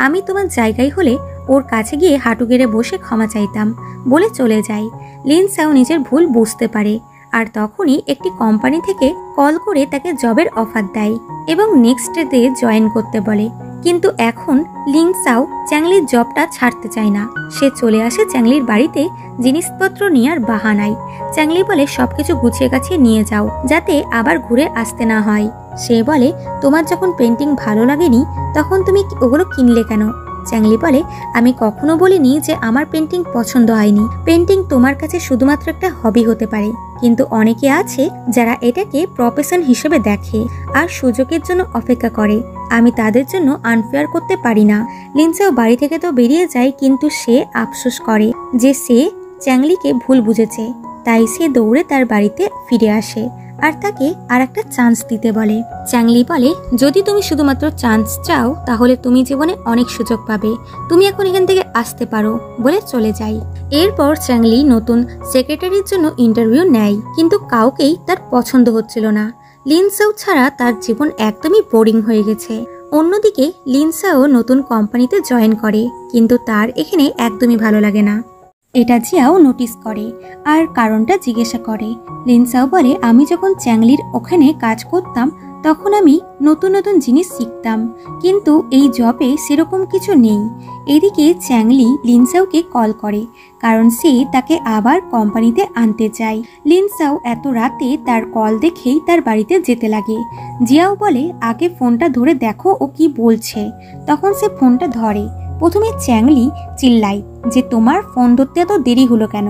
আমি তোমার জায়গায় হলে ওর কাছে গিয়ে হাঁটু গেড়ে বসে ক্ষমা চাইতাম, বলে চলে যায়। লিনসাও নিজের ভুল বুঝতে পারে আর তখনই একটি কোম্পানি থেকে কল করে তাকে জবের অফার দেয় এবং নেক্সট ডে জয়েন করতে বলে। কিন্তু এখন লিনসাও চ্যাংলির জবটা ছাড়তে চায় না। সে চলে আসে চ্যাংলির বাড়িতে জিনিসপত্র নেওয়ার বাহানায়। চ্যাংলি বলে, সবকিছু গুছিয়ে গাছিয়ে নিয়ে যাও, যাতে আবার ঘুরে আসতে না হয়। সে বলে, তোমার যখন পেন্টিং ভালো লাগেনি তখন তুমি ওগুলো কিনলে কেন? চ্যাংলি বলে, আমি কখনো বলিনি যে আমার পেন্টিং পছন্দ হয়নি। পেন্টিং তোমার কাছে শুধুমাত্র একটা হবি হতে পারে, কিন্তু অনেকে আছে যারা এটাকে প্রফেশন হিসেবে দেখে আর সুযোগের জন্য অপেক্ষা করে। আমি তাদের জন্য আনফেয়ার করতে পারি না। লিনসাও বাড়ি থেকে তো বেরিয়ে যায়, কিন্তু সে আফসোস করে যে সে চ্যাংলিকে ভুল বুঝেছে। তাই সে দৌড়ে তার বাড়িতে ফিরে আসে আর তাকে আর একটা চান্স দিতে বলে। চ্যাংলি বলে, যদি তুমি শুধুমাত্র চান্স চাও তাহলে তুমি জীবনে অনেক সুযোগ পাবে, তুমি এখন এখান থেকে আসতে পারো, বলে চলে যায়। এরপর চ্যাংলি নতুন সেক্রেটারির জন্য ইন্টারভিউ নেয়, কিন্তু কাউকেই তার পছন্দ হচ্ছিল না। লিনসাও ছাড়া তার জীবন একদমই বোরিং হয়ে গেছে। অন্যদিকে লিনসাও নতুন কোম্পানিতে জয়েন করে, কিন্তু তার এখানে একদমই ভালো লাগে না। এটা জিয়াও নোটিস করে আর কারণটা জিজ্ঞাসা করে। লিনসাও বলে, আমি যখন চ্যাংলির ওখানে কাজ করতাম তখন আমি নতুন নতুন জিনিস শিখতাম, কিন্তু এই জবে সেরকম কিছু নেই। এদিকে চ্যাংলি লিনসাওকে কল করে, কারণ সে তাকে আবার কোম্পানিতে আনতে চায়। লিনসাও এত রাতে তার কল দেখেই তার বাড়িতে যেতে লাগে। জিয়াও বলে, আগে ফোনটা ধরে দেখো ও কি বলছে। তখন সে ফোনটা ধরে। প্রথমে চ্যাংলি চিল্লায় যে, তোমার ফোন ধরতে এত দেরি হলো কেন?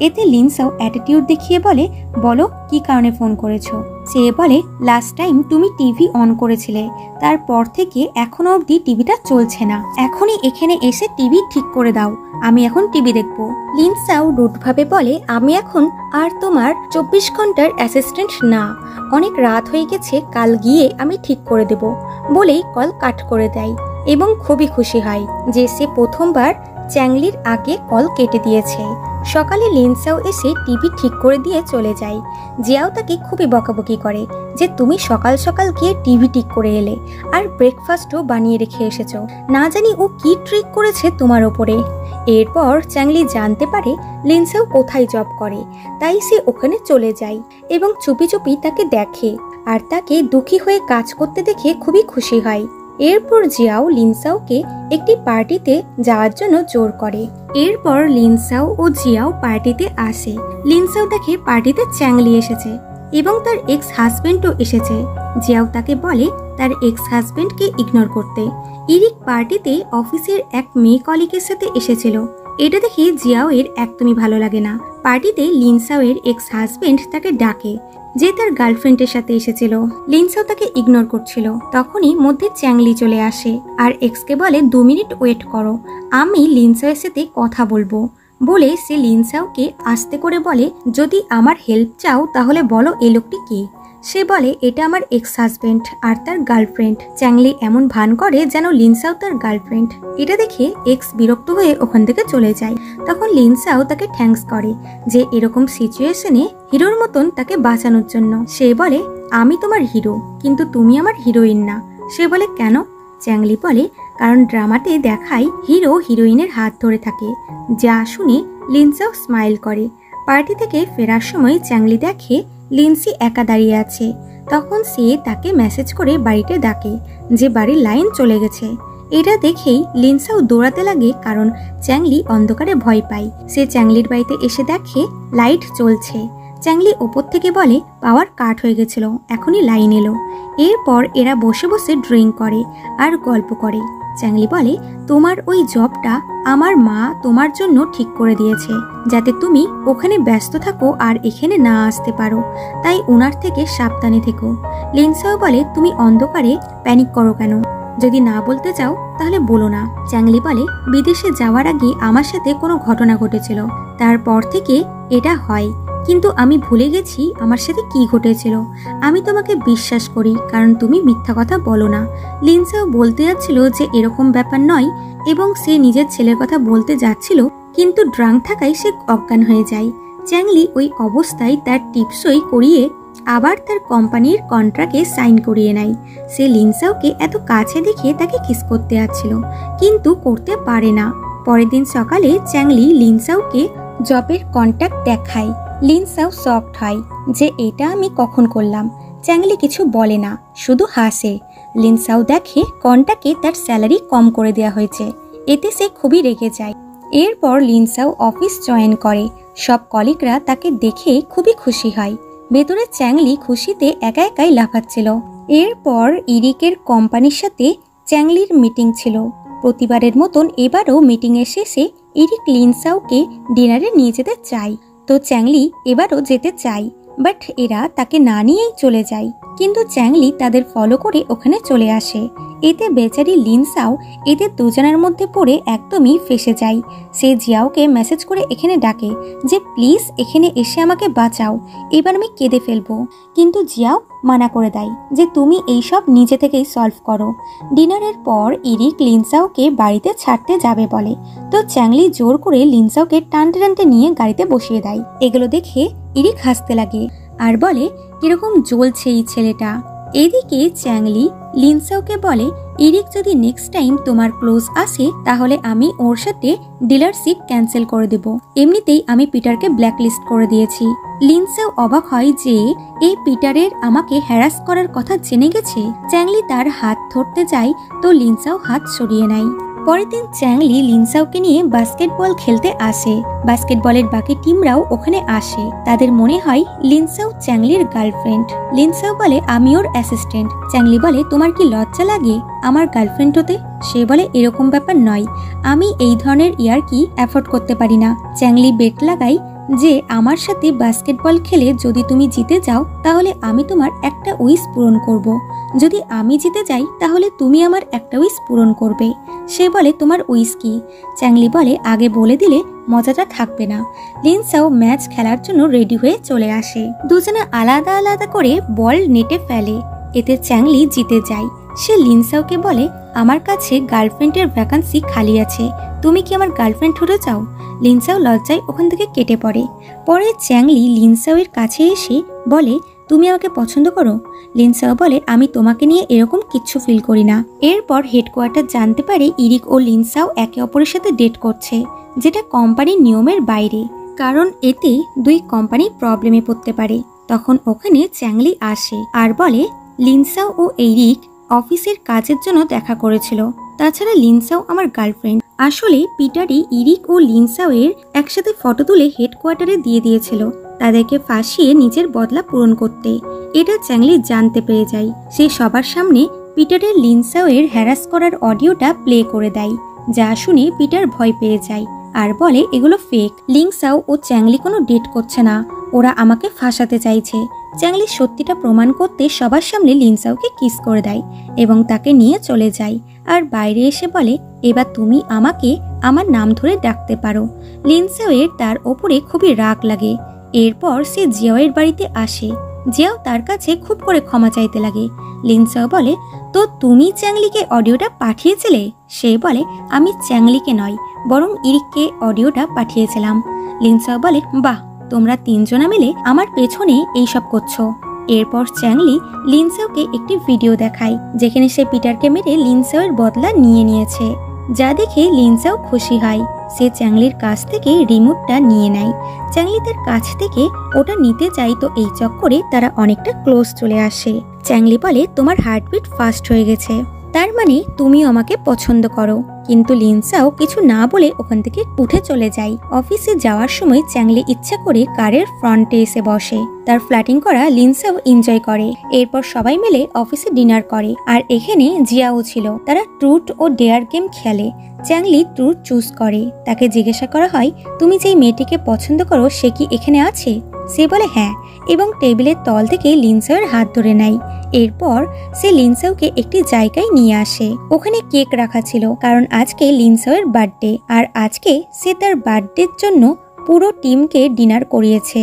এতে লিনসাও অ্যাটিটিউড দেখিয়ে বলে, বলো কি কারণে ফোন করেছো? সে বলে, লাস্ট টাইম তুমি টিভি অন করেছিলে, তারপর থেকে এখনো অবধি টিভিটা চলছে না। এখনই এখানে এসে টিভি ঠিক করে দাও, আমি এখন টিভি দেখবো। লিনসাও রুটভাবে বলে, আমি এখন আর তোমার 24 ঘন্টার অ্যাসিস্ট্যান্ট না, অনেক রাত হয়ে গেছে, কাল গিয়ে আমি ঠিক করে দেব, বলেই কল কাট করে দেয় এবং খুবই খুশি হয় যে সে প্রথমবার চ্যাংলির আগে কল কেটে দিয়েছে। সকালে লিনসাও এসে টিভি ঠিক করে দিয়ে চলে যায়। জিয়াও তাকে খুবই বকাবকি করে যে, তুমি সকাল সকাল গিয়ে টিভি ঠিক করে এলে আর ব্রেকফাস্টও বানিয়ে রেখে এসেছো, না জানি ও কি ট্রিক করেছে তোমার ওপরে। এরপর চ্যাংলি জানতে পারে লিনসাও কোথায় জব করে, তাই সে ওখানে চলে যায় এবং চুপি চুপি তাকে দেখে আর তাকে দুঃখী হয়ে কাজ করতে দেখে খুবই খুশি হয়। এরপর জিয়াও লিনসাওকে একটি পার্টিতে যাওয়ার জন্য জোর করে। এরপর লিনসাও ও জিয়াও পার্টিতে আসে। লিনসাও দেখে পার্টিতে চ্যাংলি এসেছে এবং তার এক্স হাজবেন্ডও এসেছে। জিয়াও তাকে বলে তার এক্স হাজবেন্ডকে ইগনোর করতে। ইরিক পার্টিতে অফিসের এক মেয়ে কলিগের সাথে এসেছিল। এটা দেখে জিয়াও এর একদমই ভালো লাগে না। পার্টিতে লিনসাওয়ের এক্স হাজবেন্ড তাকে ডাকে, যে তার গার্লফ্রেন্ডের সাথে এসেছিল। লিনসাও তাকে ইগনোর করছিল। তখনই মধ্যে চ্যাংলি চলে আসে আর এক্সকে বলে 2 মিনিট ওয়েট করো, আমি লিনসাওয়ের সাথে কথা বলবো। বলে সে লিনসাওকে আস্তে করে বলে, যদি আমার হেল্প চাও তাহলে বলো এই লোকটি কে। সে বলে, এটা আমার এক্স হাজবেন্ড আর তার গার্লফ্রেন্ড। চ্যাংলি এমন ভান করে যেন লিনসাও তার গার্লফ্রেন্ড। এটা দেখে এক্স বিরক্ত হয়ে ওখান থেকে চলে যায়। তখন লিনসাও তাকে থ্যাঙ্কস করে যে এরকম সিচুয়েশনে হিরোর মতন তাকে বাঁচানোর জন্য। সে বলে, আমি তোমার হিরো, কিন্তু তুমি আমার হিরোইন না। সে বলে, কেন? চ্যাংলি বলে, কারণ ড্রামাতে দেখায় হিরো হিরোইনের হাত ধরে থাকে। যা শুনে লিনসাও স্মাইল করে। পার্টি থেকে ফেরার সময় চ্যাংলি দেখে লিন্সি একা দাঁড়িয়ে আছে। তখন সে তাকে মেসেজ করে বাড়িতে ডাকে যে বাড়ির লাইন চলে গেছে। এটা দেখেই লিনসাও দৌড়াতে লাগে, কারণ চ্যাংলি অন্ধকারে ভয় পায়। সে চ্যাংলির বাড়িতে এসে দেখে লাইট চলছে। চ্যাংলি ওপর থেকে বলে, পাওয়ার কাট হয়ে গেছিল, এখনই লাইন এলো। এরপর এরা বসে বসে ড্রিঙ্ক করে আর গল্প করে। চ্যাংলি বলে, তোমার ওই জবটা আমার মা তোমার জন্য ঠিক করে দিয়েছে, যাতে তুমি ওখানে ব্যস্ত থাকো আর এখানে না আসতে পারো, তাই ওনার থেকে সাবধানে থেকো। লিনসাও বলে, তুমি অন্ধকারে প্যানিক করো কেন? যদি না বলতে চাও তাহলে বলো না। চ্যাংলি বলে, বিদেশে যাওয়ার আগে আমার সাথে কোনো ঘটনা ঘটেছিল, তারপর থেকে এটা হয়, কিন্তু আমি ভুলে গেছি আমার সাথে কি ঘটেছিল। আমি তোমাকে বিশ্বাস করি কারণ তুমি মিথ্যা কথা বলো না। লিনসাও বলতে যাচ্ছিল যে এরকম ব্যাপার নয় এবং সে নিজের ছেলের কথা বলতে যাচ্ছিল, কিন্তু ড্রাঙ্ক থাকায় সে অজ্ঞান হয়ে যায়। চ্যাংলি ওই অবস্থায় তার টিপসই করিয়ে আবার তার কোম্পানির কন্ট্রাক্টে সাইন করিয়ে নেয়। সে লিনসাওকে এত কাছে দেখে তাকে কিস করতে যাচ্ছিল, কিন্তু করতে পারে না। পরের দিন সকালে চ্যাংলি লিনসাওকে জবের কন্ট্রাক্ট দেখায়। লিনসাও শকড হয় যে এটা আমি কখন করলাম। চ্যাংলি কিছু বলে না, শুধু হাসে। লিনসাও দেখে কন্ট্রাক্টে তার স্যালারি কম করে দেওয়া হয়েছে। এতে সে খুবই রেগে যায়। এরপর লিনসাও অফিস জয়েন করে। সব কলিগরা তাকে দেখে খুবই খুশি হয়। ভেতরে চ্যাংলি খুশিতে একা একাই লাফাচ্ছিল। এরপর ইরিকের কোম্পানির সাথে চ্যাংলির মিটিং ছিল। প্রতিবারের মতন এবারও মিটিংয়ের শেষে ইরিক লিনসাওকে ডিনারে নিয়ে যেতে চায়। তো চ্যাংলি এবারও যেতে চায়, বাট এরা তাকে না নিয়েই চলে যায়। কিন্তু চ্যাংলি তাদের ফলো করে ওখানে চলে আসে। এতে বেচারি লিনসাও এদের দুজনের মধ্যে পড়ে একদমই ফেসে যায়। সে জিয়াওকে মেসেজ করে এখানে ডাকে যে প্লিজ এখানে এসে আমাকে বাঁচাও, এবার আমি কেঁদে ফেলবো। কিন্তু জিয়াও মানা করে দেয় যে তুমি এইসব নিজে থেকেই সলভ করো। ডিনারের পর ইরিক লিনসাওকে বাড়িতে ছাড়তে যাবে বলে, তো চ্যাংলি জোর করে লিনসাওকে টানতে টানতে নিয়ে গাড়িতে বসিয়ে দেয়। এগুলো দেখে ইরিক হাসতে লাগে আর বলে, কিরকম জ্বলছে এই ছেলেটা। এদিকে চ্যাংলি লিনসাওকে বলে, ইরিক যদি নেক্সট টাইম তোমার ক্লোজ আসে তাহলে আমি ওর সাথে ডিলারশিপ ক্যান্সেল করে দেব। এমনিতেই আমি পিটারকে ব্ল্যাকলিস্ট করে দিয়েছি। লিনসাও অবাক হয় যে এই পিটারের আমাকে হ্যারাস করার কথা জেনে গেছে। চ্যাংলি তার হাত ধরতে যায়, তো লিনসাও হাত সরিয়ে নেয়। পরের দিন চ্যাংলি লিনসাওকে নিয়ে বাস্কেটবল খেলতে আসে। বাস্কেটবলের বাকি টিমরাও ওখানে আসে। তাদের মনে হয় লিনসাও চ্যাংলির গার্লফ্রেন্ড। লিনসাও বলে, আমি ওর অ্যাসিস্ট্যান্ট। চ্যাংলি বলে, তোমার কি লজ্জা লাগে আমার গার্লফ্রেন্ড হতে? সে বলে, এরকম ব্যাপার নয়, আমি এই ধরনের ইয়ার্কি অ্যাফোর্ড করতে পারি না। চ্যাংলি বেট লাগাই যে আমার সাথে বাস্কেটবল খেলে যদি তুমি জিতে যাও তাহলে আমি তোমার একটা উইশ পূরণ করব। যদি আমি জিতে যাই তাহলে তুমি আমার একটা উইশ পূরণ করবে। সে বলে, তোমার উইশ কি? চ্যাংলি বলে, আগে বলে দিলে মজাটা থাকবে না। লিনসাও ম্যাচ খেলার জন্য রেডি হয়ে চলে আসে। দুজনে আলাদা আলাদা করে বল নেটে ফেলে। এতে চ্যাংলি জিতে যায়। সে লিনসাওকে বলে, আমার কাছে গার্লফ্রেন্ডের ভ্যাকান্সি খালি আছে, তুমি কি আমার গার্লফ্রেন্ড হতে চাও? লিনসাও লজ্জায় ওখান থেকে কেটে পড়ে। পরে চ্যাংলি লিনসাওয়ের কাছে এসে বলে, তুমি আমাকে পছন্দ করো? লিনসাও বলে, আমি তোমাকে নিয়ে এরকম কিচ্ছু ফিল করি না। এরপর হেডকোয়ার্টার জানতে পারে ইরিক ও লিনসাও একে অপরের সাথে ডেট করছে, যেটা কোম্পানির নিয়মের বাইরে, কারণ এতে দুই কোম্পানি প্রবলেমে পড়তে পারে। তখন ওখানে চ্যাংলি আসে আর বলে, লিনসাও ও ইরিক অফিসের কাজের জন্য দেখা করেছিল, তাছাড়া লিনসাও আমার গার্লফ্রেন্ড। আসলে পিটারই ইরিক ও লিনসাওয়ের একসাথে ফটো তুলে হেডকোয়ার্টারে দিয়ে দিয়েছিল, তাদেরকে ফাঁসিয়ে নিজের বদলা পূরণ করতে। এটা চ্যাংলি জানতে পেরে যায়। সে সবার সামনে পিটারের লিনসাওয়ের হ্যারাস করার অডিওটা প্লে করে দেয়, যা শুনে পিটার ভয় পেয়ে যায় আর বলে এগুলো ফেক। লিংসাও ও চ্যাংলি কোনো ডেট করছে না, ওরা আমাকে ফাঁসাতে চাইছে। চ্যাংলি সত্যিটা প্রমাণ করতে সবার সামনে লিনসাওকে কিস করে দেয় এবং তাকে নিয়ে চলে যায়। আর বাইরে এসে বলে এবার তুমি আমাকে আমার নাম ধরে ডাকতে পারো। লিনসাওয়ের তার ওপরে খুবই রাগ লাগে। এরপর সে জিয়াওয়ের বাড়িতে আসে। জিয়াও তার কাছে খুব করে ক্ষমা চাইতে লাগে। লিনসাও বলে তো তুমি চ্যাংলিকে অডিওটা পাঠিয়েছিলে? সে বলে আমি চ্যাংলিকে নয় বরং ইরিককে অডিওটা পাঠিয়েছিলাম। লিনসাও বলে বাহ, তোমরা তিনজনা মিলে আমার পেছনে এইসব করছো। এরপর চ্যাংলি লিনসাওকে একটি ভিডিও দেখায় যেখানে সে পিটারকে মেরে লিনসাওয়ের বদলা নিয়ে নিয়েছে, যা দেখে লিনসাও খুশি হয়। সে চ্যাংলির কাছ থেকে রিমোটটা নিয়ে নেয়। চ্যাংলি তার কাছ থেকে ওটা নিতে চাই, তো এই চক্করে তারা অনেকটা ক্লোজ চলে আসে। চ্যাংলি বলে তোমার হার্টবিট ফাস্ট হয়ে গেছে, তার মানে তুমিও আমাকে পছন্দ করো। কিন্তু লিনসাও কিছু না বলে ওখান থেকে উঠে চলে যায়। অফিসে যাওয়ার সময় চ্যাংলি ইচ্ছা করে কারের ফ্রন্টে এসে বসে। তার ফ্ল্যাটিং করা লিনসাও এনজয় করে। এরপর সবাই মিলে অফিসে ডিনার করে। আর এখানে জিয়াও ছিল। তারা ট্রুথ ও ডেয়ার গেম খেলে। চ্যাংলি ট্রুথ চুজ করে। তাকে জিজ্ঞাসা করা হয় তুমি যেই মেয়েটিকে পছন্দ করো সে কি এখানে আছে? সে বলে হ্যাঁ, এবং টেবিলের তল থেকে লিনসাওয়ের হাত ধরে নেয়। এরপর সে লিনসাওকে একটি জায়গায় নিয়ে আসে। ওখানে কেক রাখা ছিল কারণ আজকে লিনসাওয়ের বার্থডে, আর আজকে সে তার বার্থডের জন্য পুরো টিমকে ডিনার করিয়েছে।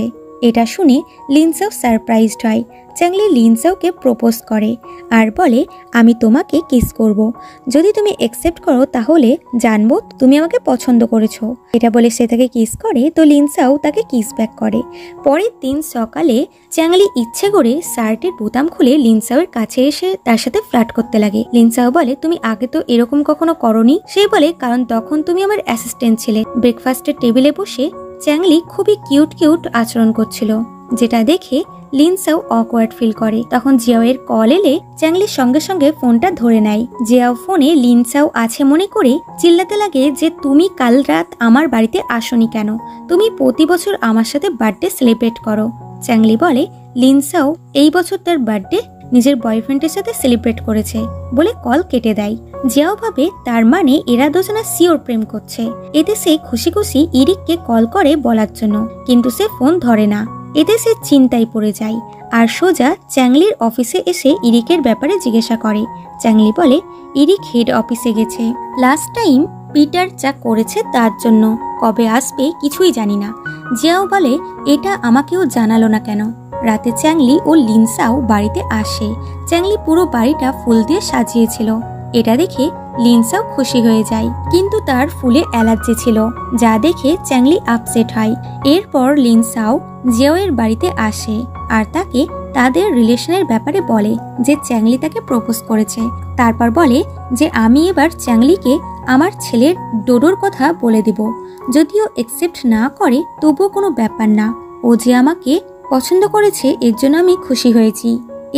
এটা শুনে লিনসাও সারপ্রাইজড হয়। চ্যাংলি লিনসাওকে প্রপোজ করে আর বলে আমি তোমাকে কিস করব, যদি তুমি অ্যাকসেপ্ট করো তাহলে জানবো তুমি আমাকে পছন্দ করেছো। এটা বলে সে তাকে কিস করে, তো লিনসাও তাকে কিস ব্যাক করে। পরের দিন সকালে চ্যাংলি ইচ্ছে করে শার্টের বোতাম খুলে লিনসাওয়ের কাছে এসে তার সাথে ফ্লার্ট করতে লাগে। লিনসাও বলে তুমি আগে তো এরকম কখনো করনি। সে বলে কারণ তখন তুমি আমার অ্যাসিস্ট্যান্ট ছিলে। ব্রেকফাস্টের টেবিলে বসে চ্যাংলি খুবই কিউট আচরণ করছিল, যেটা দেখে লিনসাও অকওয়ার্ড ফিল করে। তখন জিয়াওয়ের কল এলে চ্যাংলি সঙ্গে সঙ্গে ফোনটা ধরে নেয়। জিয়াও ফোনে লিনসাও আছে মনে করে চিল্লাতে লাগে যে তুমি কাল রাত আমার বাড়িতে আসোনি কেন? তুমি প্রতি বছর আমার সাথে বার্থডে সেলিব্রেট করো। চ্যাংলি বলে লিনসাও এই বছর তার বার্থডে নিজের বয়ফ্রেন্ডের সাথে সেলিব্রেট করেছে বলে কল কেটে দেয়। জিয়াও ভাবে তার মানে এরা দুজনা সিওর প্রেম করছে। এতে সে খুশি খুশি ইরিককে কল করে বলার জন্য, কিন্তু সে ফোন ধরে না। এতে সে চিন্তায় পড়ে যায় আর সোজা চ্যাংলির অফিসে এসে ইরিকের ব্যাপারে জিজ্ঞাসা করে। চ্যাংলি বলে ইরিক হেড অফিসে গেছে। লাস্ট টাইম পিটার যা করেছে তার জন্য, কবে আসবে কিছুই জানি না। জিয়াও বলে এটা আমাকেও জানালো না কেন? রাতে চ্যাংলি ও লিনসাও বাড়িতে আসে। চ্যাংলি পুরো বাড়িটা ফুল দিয়ে সাজিয়েছিল। এটা দেখে লিনসাও খুশি হয়ে যায়, কিন্তু তার ফুলে অ্যালার্জি ছিল, যা দেখে চ্যাংলি আপসেট হয়। এরপর লিনসাও জিয়াওয়ের বাড়িতে আসে আর তাকে তাদের রিলেশনের ব্যাপারে বলে যে চ্যাংলি তাকে প্রপোজ করেছে। তারপর বলে যে আমি এবার চ্যাংলিকে আমার ছেলের ডোডোর কথা বলে দেব, যদিও অ্যাকসেপ্ট না করে তবুও কোনো ব্যাপার না, ও যে আমাকে পছন্দ করেছে এর জন্য আমি খুশি হয়েছি।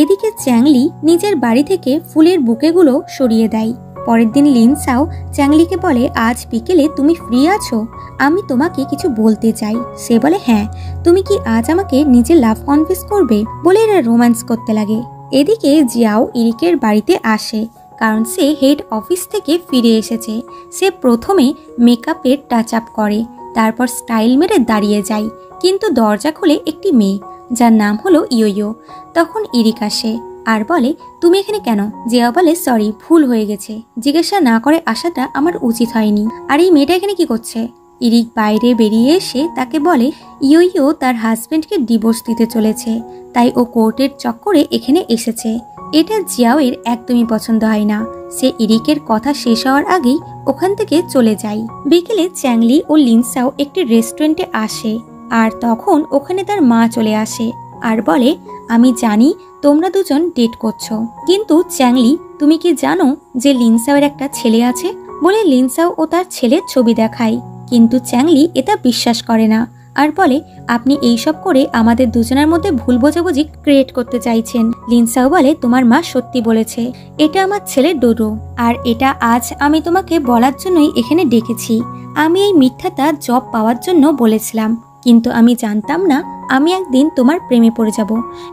এদিকে চ্যাংলি নিজের বাড়ি থেকে ফুলের বুকেগুলো সরিয়ে দেয়। পরের দিন লিনসাও চ্যাংলিকে বলে আজ বিকেলে তুমি ফ্রি আছো? আমি তোমাকে কিছু বলতে চাই। সে বলে হ্যাঁ, তুমি কি আজ আমাকে নিজের লাভ কনফেস করবে? বলে এরা রোম্যান্স করতে লাগে। এদিকে জিয়াও ইরিকের বাড়িতে আসে কারণ সে হেড অফিস থেকে ফিরে এসেছে। সে প্রথমে মেকআপের টাচ আপ করে, তারপর স্টাইল মেরে দাঁড়িয়ে যায়, কিন্তু দরজা খুলে একটি মেয়ে যার নাম হলো ইয়ো। তখন ইরিক আসে আর বলে তুমি এখানে কেন? জিয়া বলে সরি, ভুল হয়ে গেছে, জিজ্ঞাসা না করে আসাটা আমার উচিত হয়নি। আর এই মেয়েটা এখানে কি করছে? ইরিক বাইরে বেরিয়ে এসে তাকে বলে ইয়ো তার হাজবেন্ডকে ডিভোর্স দিতে চলেছে, তাই ও কোর্টের চক্করে এখানে এসেছে। এটা জিয়াওয়ের একদমই পছন্দ হয় না। সে ইরিকের কথা শেষ হওয়ার আগেই ওখান থেকে চলে যায়। বিকেলে চ্যাংলি ও লিনসাও একটি রেস্টুরেন্টে আসে আর তখন ওখানে তার মা চলে আসে আর বলে আমি জানি তোমরা দুজন ডেট করছো, কিন্তু চ্যাংলি তুমি কি জানো যে লিনসাওয়ের একটা ছেলে আছে? বলে লিনসাও ও তার ছেলের ছবি দেখায়, কিন্তু চ্যাংলি এটা বিশ্বাস করে না আর বলে আপনি এইসব করে আমাদের দুজনের মধ্যে ভুল বোঝাবুঝি ক্রিয়েট করতে চাইছেন। লিনসাও বলে তোমার মা সত্যি বলেছে, এটা আমার ছেলে ডোডো, আর এটা আজ আমি তোমাকে বলার জন্যই এখানে ডেকেছি। আমি এই মিথ্যাটা জব পাওয়ার জন্য বলেছিলাম, কিন্তু আমি জানতাম না আমি একদিন তোমার প্রেমে পড়ে যাব।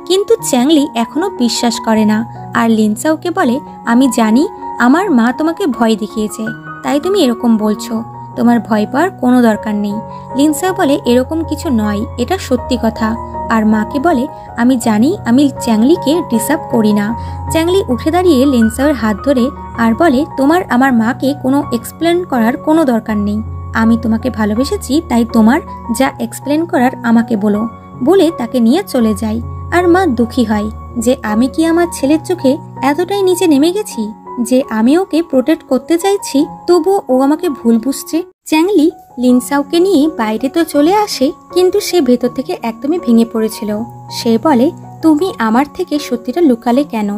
কিন্তু চ্যাংলি এখনো বিশ্বাস করে না আর লিনসাওকে বলে আমি জানি আমার মা তোমাকে ভয় দেখিয়েছে, তাই তুমি এরকম বলছো। তোমার ভয় পাওয়ার কোনো দরকার নেই। লিনসাও বলে এরকম কিছু নয়, এটা সত্যি কথা। আর মাকে বলে আমি জানি আমি চ্যাংলিকে ডিসার্ভ করি না। চ্যাংলি উঠে দাঁড়িয়ে লিনসাওয়ের হাত ধরে আর বলে তোমার আমার মাকে কোনো এক্সপ্লেন করার কোনো দরকার নেই। আমি তোমাকে ভালোবেসেছি, তাই তোমার যা এক্সপ্লেন করার আমাকে বলো, বলে তাকে নিয়ে চলে যায়। আর মা দুঃখী হয় যে আমি কি আমার ছেলের চোখে এতটাই নিচে নেমে গেছি যে আমি ওকে প্রোটেক্ট করতে চাইছি, তবুও ও আমাকে ভুল বুঝছে। চ্যাংলি লিনসাওকে নিয়ে বাইরে তো চলে আসে, কিন্তু সে ভেতর থেকে একদমই ভেঙে পড়েছিল। সে বলে তুমি আমার থেকে সত্যিটা লুকালে কেন?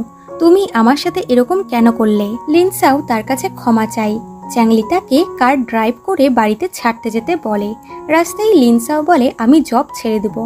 তুমি আমার সাথে এরকম কেন করলে? লিনসাও তার কাছে ক্ষমা চাই। চ্যাংলি তাকে কার ড্রাইভ করে বাড়িতে ছাড়তে যেতে বলে। রাস্তায় লিনসাও বলে আমি জব ছেড়ে দেব,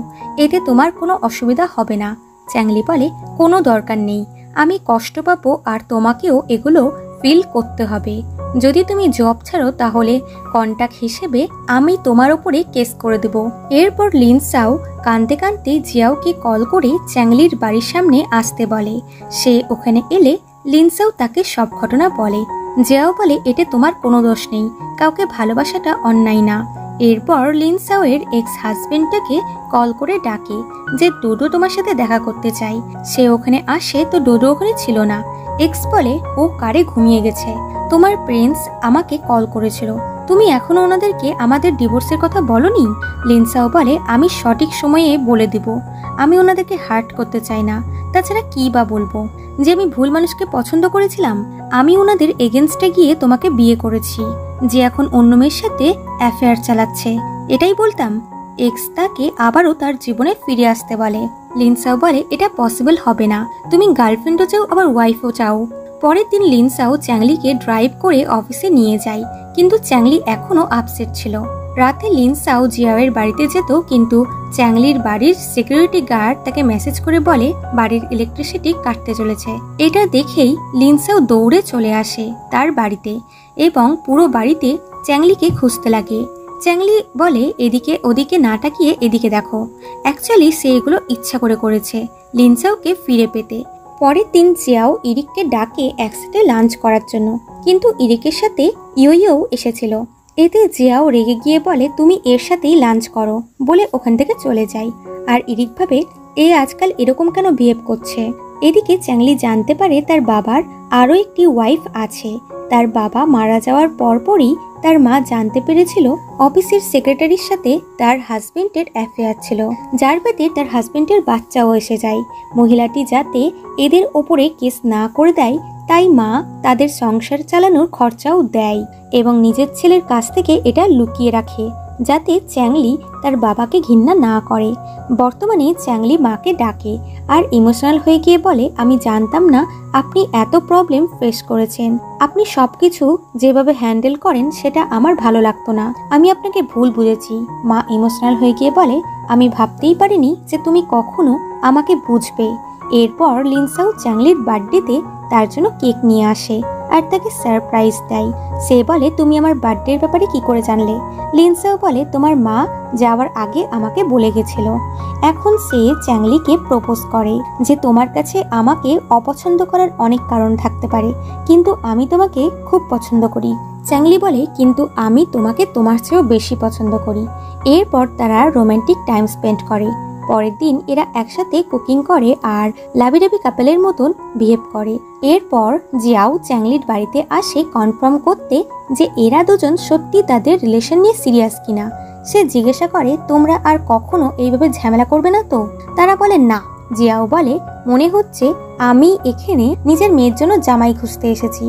এতে তোমার কোনো অসুবিধা হবে না। চ্যাংলি বলে কোনো দরকার নেই, আমি কষ্ট পাবো আর তোমাকেও এগুলো ফিল করতে হবে। যদি তুমি জব ছাড়ো তাহলে কন্ট্যাক্ট হিসেবে আমি তোমার উপরে কেস করে দেব। এরপর লিনসাও কাঁদতে কাঁদতে জিয়াওকে কল করে চ্যাংলির বাড়ির সামনে আসতে বলে। সে ওখানে এলে লিনসাও তাকে সব ঘটনা বলে। জিয়াও বলে এতে তোমার কোনো দোষ নেই, কাউকে ভালোবাসাটা অন্যায় না। এরপর লিনসাওয়ের এক্স হাজবেন্ডটাকে কল করে ডাকে যে ডোডো তোমার সাথে দেখা করতে চাই। সে ওখানে আসে তো ডোডো ওখানে ছিল না। এক্স বলে ও কারে ঘুমিয়ে গেছে, তোমার প্রিন্স আমাকে কল করেছিল, তুমি এখনো ওনাদেরকে আমাদের ডিভোর্সের কথা বলনি? লিনসাও বলে আমি সঠিক সময়ে বলে দিব, আমি ওনাদেরকে হার্ট করতে চাই না। তাছাড়া কি বা বলবো, যে আমি ভুল মানুষকে পছন্দ করেছিলাম, আমি ওনাদের এগেনস্টে গিয়ে তোমাকে বিয়ে করেছি, যে এখন অন্য মেয়ের সাথে অ্যাফেয়ার চালাচ্ছে, এটাই বলতাম। এক্স তাকে আবারও তার জীবনে ফিরে আসতে বলে। লিনসাও বলে এটা পসিবল হবে না, তুমি গার্লফ্রেন্ডও চাও আবার ওয়াইফও চাও। পরের দিন লিনসাও চ্যাংলিকে ড্রাইভ করে অফিসে নিয়ে যায়, কিন্তু চ্যাংলি এখনো আপসেট ছিল। রাতে লিনসাও জিয়াওয়ের বাড়িতে যেত, কিন্তু চ্যাংলির বাড়ির সিকিউরিটি গার্ড তাকে মেসেজ করে বলে বাড়ির ইলেকট্রিসিটি কাটতে চলেছে। এটা দেখেই লিনসাও দৌড়ে চলে আসে তার বাড়িতে এবং পুরো বাড়িতে চ্যাংলিকে খুঁজতে লাগে। চ্যাংলি বলে এদিকে ওদিকে না তাকিয়ে এদিকে দেখো। অ্যাকচুয়ালি সে এগুলো ইচ্ছা করে করেছে লিনসাওকে ফিরে পেতে। পরের দিন জিয়াও ইরিককে ডাকে একসাথে লাঞ্চ করার জন্য, কিন্তু ইরিকের সাথে ইয়োইও এসেছিল। এতে জিয়াও রেগে গিয়ে বলে তুমি এর সাথেই লাঞ্চ করো, বলে ওখান থেকে চলে যায়। আর ইরিক ভাবে এ আজকাল এরকম কেন বিহেভ করছে। এদিকে চ্যাংলি জানতে পারে তার বাবার আরও একটি ওয়াইফ আছে। তার বাবা মারা যাওয়ার পরপরই তার মা জানতে পেরেছিল অফিসের সেক্রেটারির সাথে তার হাজবেন্ডের অ্যাফেয়ার ছিল, যার পেতে তার হাজবেন্ডের বাচ্চাও এসে যায়। মহিলাটি যাতে এদের ওপরে কেস না করে দেয়, তাই মা তাদের সংসার চালানোর খরচাও দেয় এবং নিজের ছেলের কাছ থেকে এটা লুকিয়ে রাখে, যাতে চ্যাংলি তার বাবাকে ঘৃণা না করে। বর্তমানে চ্যাংলি মাকে ডাকে আর ইমোশনাল হয়ে গিয়ে বলে আমি জানতাম না আপনি এত প্রবলেম ফেস করেছেন, আপনি সবকিছু যেভাবে হ্যান্ডেল করেন সেটা আমার ভালো লাগতো না, আমি আপনাকে ভুল বুঝেছি। মা ইমোশনাল হয়ে গিয়ে বলে আমি ভাবতেই পারিনি যে তুমি কখনো আমাকে বুঝবে। এরপর লিনসাও চ্যাংলির বার্থডেতে তার জন্য কেক নিয়ে আসে আর তাকে সারপ্রাইজ দেয়। সে বলে তুমি আমার বার্থডের ব্যাপারে কি করে জানলে? লিনসাও বলে তোমার মা যাওয়ার আগে আমাকে বলে গেছিল। এখন সে চ্যাংলিকে প্রপোজ করে যে তোমার কাছে আমাকে অপছন্দ করার অনেক কারণ থাকতে পারে, কিন্তু আমি তোমাকে খুব পছন্দ করি। চ্যাংলি বলে কিন্তু আমি তোমাকে তোমার চেয়েও বেশি পছন্দ করি। এরপর তারা রোমান্টিক টাইম স্পেন্ড করে। পরের দিন এরা একসাথে কুকিং করে আর লাভিডাবি কাপেলের মতন বিহেভ করে। এরপর জিয়াও চ্যাংলির বাড়িতে আসে কনফার্ম করতে যে এরা দুজন সত্যি তাদের রিলেশন নিয়ে সিরিয়াস কিনা। সে জিজ্ঞাসা করে তোমরা আর কখনো এইভাবে ঝামেলা করবে না তো? তারা বলে না। জিয়াও বলে মনে হচ্ছে আমি এখানে নিজের মেয়ের জন্য জামাই খুঁজতে এসেছি।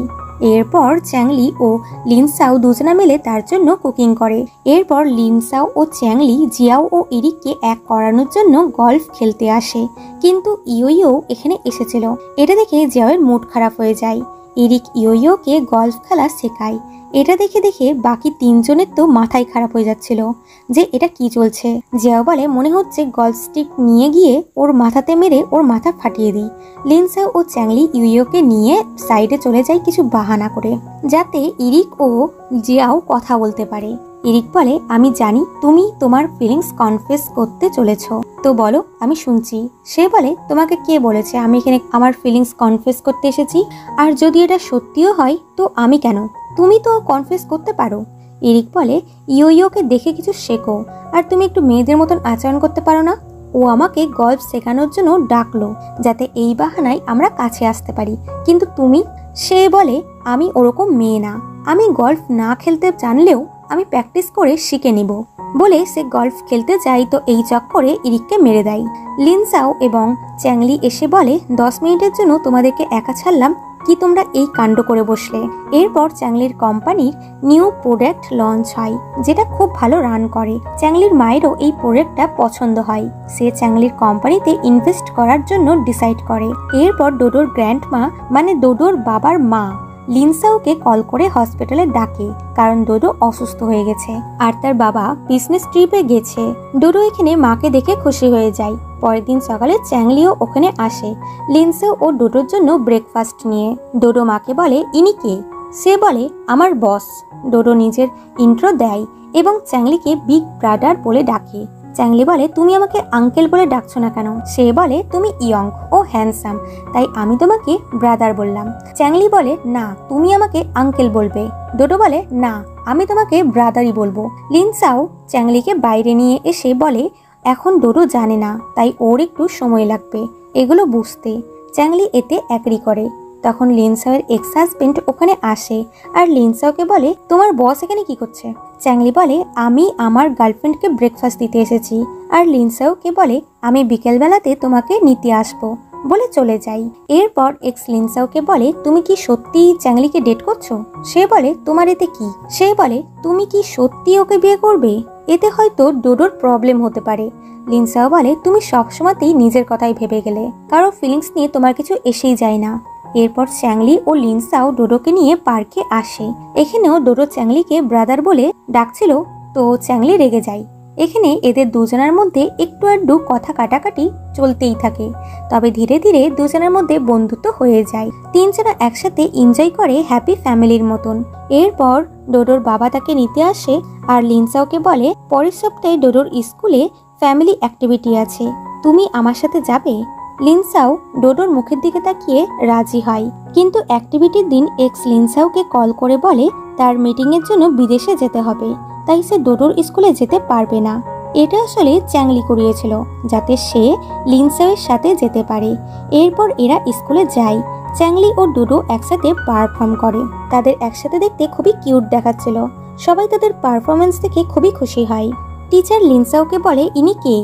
এরপর চ্যাংলি ও লিনসাও দুজনা মিলে তার জন্য কুকিং করে। এরপর লিনসাও ও চ্যাংলি জিয়াও ও ইরিককে এক করানোর জন্য গল্ফ খেলতে আসে, কিন্তু ইয়োইও এখানে এসেছিল। এটা দেখে জিয়াওয়ের মুড খারাপ হয়ে যায়। ইরিক ইয়োইওকে গল্ফ খেলা শেখায়। এটা দেখে দেখে বাকি তিনজনের তো মাথায় খারাপ হয়ে যাচ্ছিল যে এটা কি চলছে। জিয়াও বলে মনে হচ্ছে গল্ফ স্টিক নিয়ে গিয়ে ওর মাথাতে মেরে ওর মাথা ফাটিয়ে দিই। লিনসাও ও চ্যাংলি ইয়োইওকে নিয়ে সাইডে চলে যায় কিছু বাহানা করে, যাতে ইরিক ও জিয়াও কথা বলতে পারে। ইরিক বলে আমি জানি তুমি তোমার ফিলিংস কনফেস করতে চলেছ, তো বলো আমি শুনছি। সে বলে তোমাকে কে বলেছে আমি এখানে আমার ফিলিংস কনফেস করতে এসেছি? আর যদি এটা সত্যিও হয় তো আমি কেন? তুমি তো কনফেস করতে পারো। ইরিক বলে, ইয়োকে দেখে কিছু শেখো, আর তুমি একটু মেয়েদের মতন আচরণ করতে পারো না? ও আমাকে গল্ফ শেখানোর জন্য ডাকলো, যাতে এই বাহানায় আমরা কাছে আসতে পারি, কিন্তু তুমি? সে বলে, আমি ওরকম মেয়ে না, আমি গল্ফ না খেলতে জানলেও আমি প্র্যাকটিস করে শিখে নিব। বলে সে গল্ফ খেলতে যায়, তো এই চক্করে ইরিককে মেরে দেয়। লিনসাও এবং চ্যাংলি এসে বলে, 10 মিনিটের জন্য তোমাদেরকে একা ছাড়লাম, কি তোমরা এই কাণ্ড করে বসলে? এরপর চ্যাংলির কোম্পানির নিউ প্রোডাক্ট লঞ্চ হয়, যেটা খুব ভালো রান করে। চ্যাংলির মায়েরও এই প্রোডাক্টটা পছন্দ হয়, সে চ্যাংলির কোম্পানিতে ইনভেস্ট করার জন্য ডিসাইড করে। এরপর ডোডোর গ্র্যান্ডমা মানে ডোডোর বাবার মা লিনসাওকে কল করে হসপিটালে ডাকে, কারণ ডোডো অসুস্থ হয়ে গেছে আর তার বাবা বিজনেস ট্রিপে গেছে। ডোডো এখানে মাকে দেখে খুশি হয়ে যায়। পরের দিন সকালে চ্যাংলিও ওখানে আসে লিনসাও ও ডোডোর জন্য ব্রেকফাস্ট নিয়ে। ডোডো মাকে বলে, ইনি কে? সে বলে, আমার বস। ডোডো নিজের ইন্ট্রো দেয় এবং চ্যাংলিকে বিগ ব্রাদার বলে ডাকে। চ্যাংলি বলে, তুমি আমাকে আঙ্কেল বলে ডাকছো না কেন? সে বলে, তুমি ইয়ং ও হ্যান্ডসাম, তাই আমি তোমাকে ব্রাদার বললাম। চ্যাংলি বলে, না, তুমি আমাকে আঙ্কেল বলবে। ডোডো বলে, না, আমি তোমাকে ব্রাদারই বলবো। লিনসাও চ্যাংলিকে বাইরে নিয়ে এসে বলে, এখন ডোডো জানে না, তাই ওর একটু সময় লাগবে এগুলো বুঝতে। চ্যাংলি এতে অ্যাগ্রি করে। তখন লিনসাওয়ের এক্স হাজবেন্ড ওখানে আসে আর লিনসাওকে বলে, তোমার বস এখানে কি করছে? চ্যাংলি বলে, আমি আমার গার্লফ্রেন্ডকে ব্রেকফাস্ট দিতে এসেছি। আর লিনসাওকে বলে, আমি বিকেলবেলাতে তোমাকে নিতে আসবো বলে চলে যাই। এরপর এক্স লিনসাওকে বলে, তুমি কি সত্যি চ্যাংলিকে ডেট করছো? সে বলে, তোমার এতে কি? সে বলে, তুমি কি সত্যি ওকে বিয়ে করবে? এতে হয়তো ডোডোর প্রবলেম হতে পারে। লিনসাও বলে, তুমি সবসময়তেই নিজের কথাই ভেবে গেলে, কারো ফিলিংস নিয়ে তোমার কিছু এসেই যায় না। এরপর চ্যাংলি ও লিনসাও ডোডোকে নিয়ে পার্কে আসে। এখানেও ডোডো চ্যাংলিকে ব্রাদার বলে ডাকছিল, তো চ্যাংলি রেগে যায়। এখানে এদের দুজনের মধ্যে একটু আধটু কথা কাটাকাটি চলতেই থাকে, তবে ধীরে ধীরে দুজনের মধ্যে বন্ধুত্ব হয়ে যায়। তিনজনা একসাথে এনজয় করে হ্যাপি ফ্যামিলির মতন। এরপর ডোডোর বাবা তাকে নিতে আসে আর লিনসাওকে বলে, পরের সপ্তাহে ডোডোর স্কুলে ফ্যামিলি অ্যাক্টিভিটি আছে, তুমি আমার সাথে যাবে? লিনসাও ডোডোর মুখের দিকে তাকিয়ে রাজি হয়, কিন্তু অ্যাক্টিভিটির দিন এক্স লিনসাওকে কল করে বলে তার মিটিংয়ের জন্য বিদেশে যেতে হবে, তাই সে ডোডোর স্কুলে যেতে পারবে না। এটা আসলে চ্যাংলি করিয়েছিল, যাতে সে লিনসাওয়ের সাথে যেতে পারে। এরপর এরা স্কুলে যায়। চ্যাংলি ও ডোডো একসাথে পারফর্ম করে। তাদের একসাথে দেখতে খুবই কিউট দেখাচ্ছিল। সবাই তাদের পারফরমেন্স দেখে খুবই খুশি হয়। টিচার লিনসাওকে বলে, ইনি কে?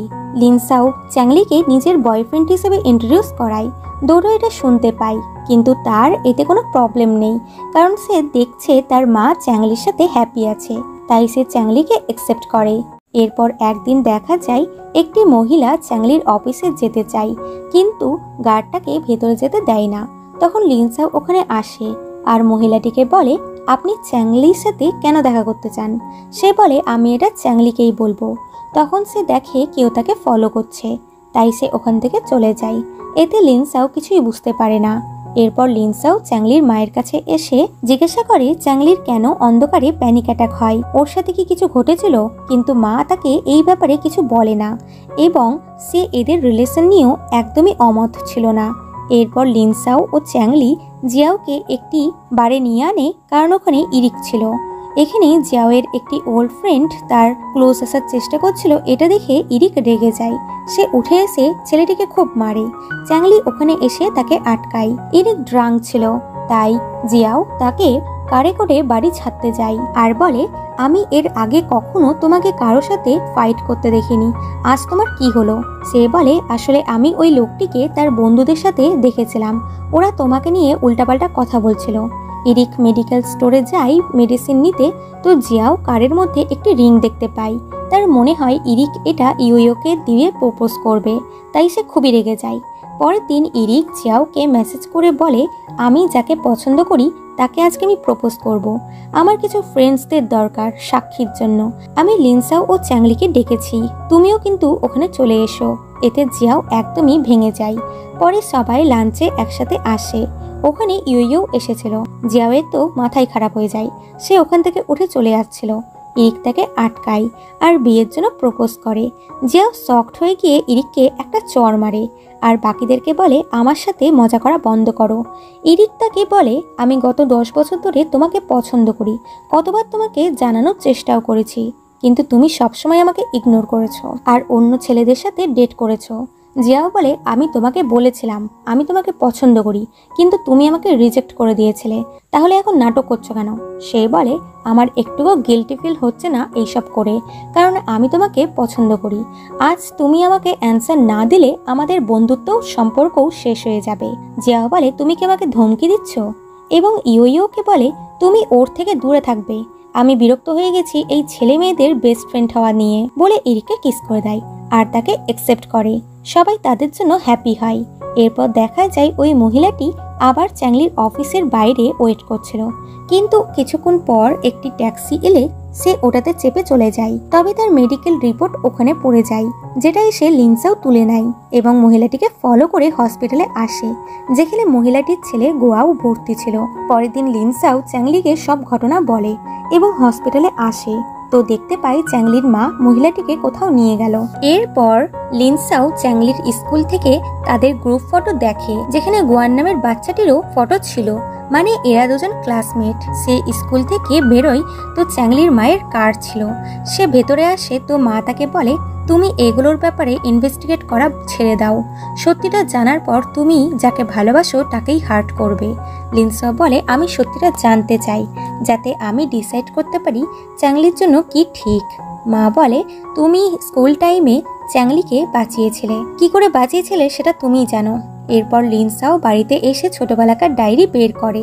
লিনসাও চ্যাংলিকে নিজের বয়ফ্রেন্ড হিসেবে ইন্ট্রোডিউস করায়। ডোডো এটা শুনতে পায়, কিন্তু তার এতে কোনো প্রবলেম নেই, কারণ সে দেখছে তার মা চ্যাংলির সাথে হ্যাপি আছে, তাই সে চ্যাংলিকে অ্যাকসেপ্ট করে। এরপর একদিন দেখা যায় একটি মহিলা চ্যাংলির অফিসে যেতে চায়, কিন্তু গার্ডটাকে ভেতরে যেতে দেয় না। তখন লিনসাও ওখানে আসে আর মহিলাটিকে বলে, আপনি চ্যাংলির সাথে কেন দেখা করতে চান? সে বলে, আমি এটা চ্যাংলিকেই বলবো। তখন সে দেখে কেউ তাকে ফলো করছে, তাই সে ওখান থেকে চলে যায়। এতে লিনসাও কিছুই বুঝতে পারে না। এরপর লিনসাও চ্যাংলির মায়ের কাছে এসে জিজ্ঞাসা করে চ্যাংলির কেন অন্ধকারে প্যানিক অ্যাটাক হয়, ওর সাথে কি কিছু ঘটেছিল? কিন্তু মা তাকে এই ব্যাপারে কিছু বলে না এবং সে এদের রিলেশন নিয়েও একদমই অমত ছিল না। এরপর লিনসাও ও চ্যাংলি জিয়াওকে একটি বারে নিয়ে আনে, কারণ ওখানে ইরিক ছিল। এখানে জিয়াওয়ের একটি ওল্ড ফ্রেন্ড তার ক্লোজ আসার চেষ্টা করছিল, এটা দেখে ইরিক রেগে যায়। সে উঠে এসে ছেলেটিকে খুব মারে। চ্যাংলি ওখানে এসে তাকে আটকায়। ইরিক ড্রাঙ্ক ছিল, তাই জিয়াও তাকে কারে করে বাড়ি ছাড়তে যায় আর বলে, আমি এর আগে কখনো তোমাকে কারো সাথে ফাইট করতে দেখিনি, আজ তোমার কি হলো? সে বলে, আসলে আমি ওই লোকটিকে তার বন্ধুদের সাথে দেখেছিলাম, ওরা তোমাকে নিয়ে উল্টাপাল্টা কথা বলছিল। ইরিক মেডিকেল স্টোরে যায় মেডিসিন নিতে, তো জিয়াও কারের মধ্যে একটি রিং দেখতে পায়। তার মনে হয় ইরিক এটা ইয়োকে দিয়ে প্রপোজ করবে, তাই সে খুবই রেগে যায়। পরের দিন ইরিক জিয়াওকে মেসেজ করে বলে, আমি যাকে পছন্দ করি তাকে আজকে আমি প্রপোজ করব। আমার কিছু ফ্রেন্ডসদের দরকার সাক্ষীর জন্য। আমি লিনসাও ও চ্যাংলিকে ডেকেছি, তুমিও কিন্তু ওখানে চলে এসো। এতে জিয়াও একদমই ভেঙে যায়। পরে সবাই লাঞ্চে একসাথে আসে। ওখানে ইয়ো এসেছিল। জিয়াওয়ের তো মাথায় খারাপ হয়ে যায়, সে ওখান থেকে উঠে চলে আসছিল। ইরিক তাকে আটকায় আর বিয়ের জন্য প্রপোজ করে। জিয়াও শকড হয়ে গিয়ে ইরিককে একটা চড় মারে আর বাকিদেরকে বলে আমার সাথে মজা করা বন্ধ করো। ইরিক তাকে বলে আমি গত 10 বছর ধরে তোমাকে পছন্দ করি, কতবার তোমাকে জানানোর চেষ্টাও করেছি, কিন্তু তুমি সবসময় আমাকে ইগনোর করেছো আর অন্য ছেলেদের সাথে ডেট করেছো। জিয়াও বলে আমি তোমাকে বলেছিলাম আমি তোমাকে পছন্দ করি, কিন্তু তুমি আমাকে রিজেক্ট করে দিয়েছিলে, তাহলে এখন নাটক করছো কেন? সে বলে আমার একটুও গিল্টি ফিল হচ্ছে না এইসব করে, কারণ আমি তোমাকে পছন্দ করি। আজ তুমি আমাকে অ্যান্সার না দিলে আমাদের বন্ধুত্ব সম্পর্কও শেষ হয়ে যাবে। জিয়াও বলে তুমি কি আমাকে ধমকি দিচ্ছ? এবং ইয়োকে বলে তুমি ওর থেকে দূরে থাকবে, আমি বিরক্ত হয়ে গেছি এই ছেলে মেয়েদের বেস্ট ফ্রেন্ড হওয়া নিয়ে, বলে ইরিককে কিস করে দেয় আর তাকে অ্যাকসেপ্ট করে। সবাই তাদের জন্য হ্যাপি হয়। এরপর দেখা যায় ওই মহিলাটি আবার চ্যাংলির অফিসের বাইরে ওয়েট করছিল, কিন্তু কিছুক্ষণ পর একটি ট্যাক্সি এলে সে ওটাতে চেপে চলে যায়। তবে তার মেডিকেল রিপোর্ট ওখানে পড়ে যায়, যেটা এসে লিনসাও তুলে নেয় এবং মহিলাটিকে ফলো করে হসপিটালে আসে, যেখানে মহিলাটির ছেলে গোয়াও ভর্তি ছিল। পরের দিন লিনসাও চ্যাংলিকে সব ঘটনা বলে এবং হসপিটালে আসে, তো দেখতে পাই চ্যাংলির মা মহিলাটিকে কোথাও নিয়ে গেল। এরপর লিনসাও চ্যাংলির স্কুল থেকে তাদের গ্রুপ ফটো দেখে, যেখানে গোয়ার নামের বাচ্চাটিরও ফটো ছিল, মানে এরা দুজন ক্লাসমেট। সে স্কুল থেকে বেরোয় তো চ্যাংলির মায়ের কার ছিল। সে ভেতরে আসে তো মা তাকে বলে তুমি এগুলোর ব্যাপারে ইনভেস্টিগেট করা ছেড়ে দাও, সত্যিটা জানার পর তুমি যাকে ভালোবাসো তাকেই হার্ট করবে। লিনসা বলে আমি সত্যিটা জানতে চাই, যাতে আমি ডিসাইড করতে পারি চ্যাংলির জন্য কি ঠিক। মা বলে তুমি স্কুল টাইমে চ্যাংলিকে বাঁচিয়েছিলে, কি করে বাঁচিয়েছিলে সেটা তুমিই জানো। এরপর লিনসাও বাড়িতে এসে ছোটবেলাকার ডায়েরি বের করে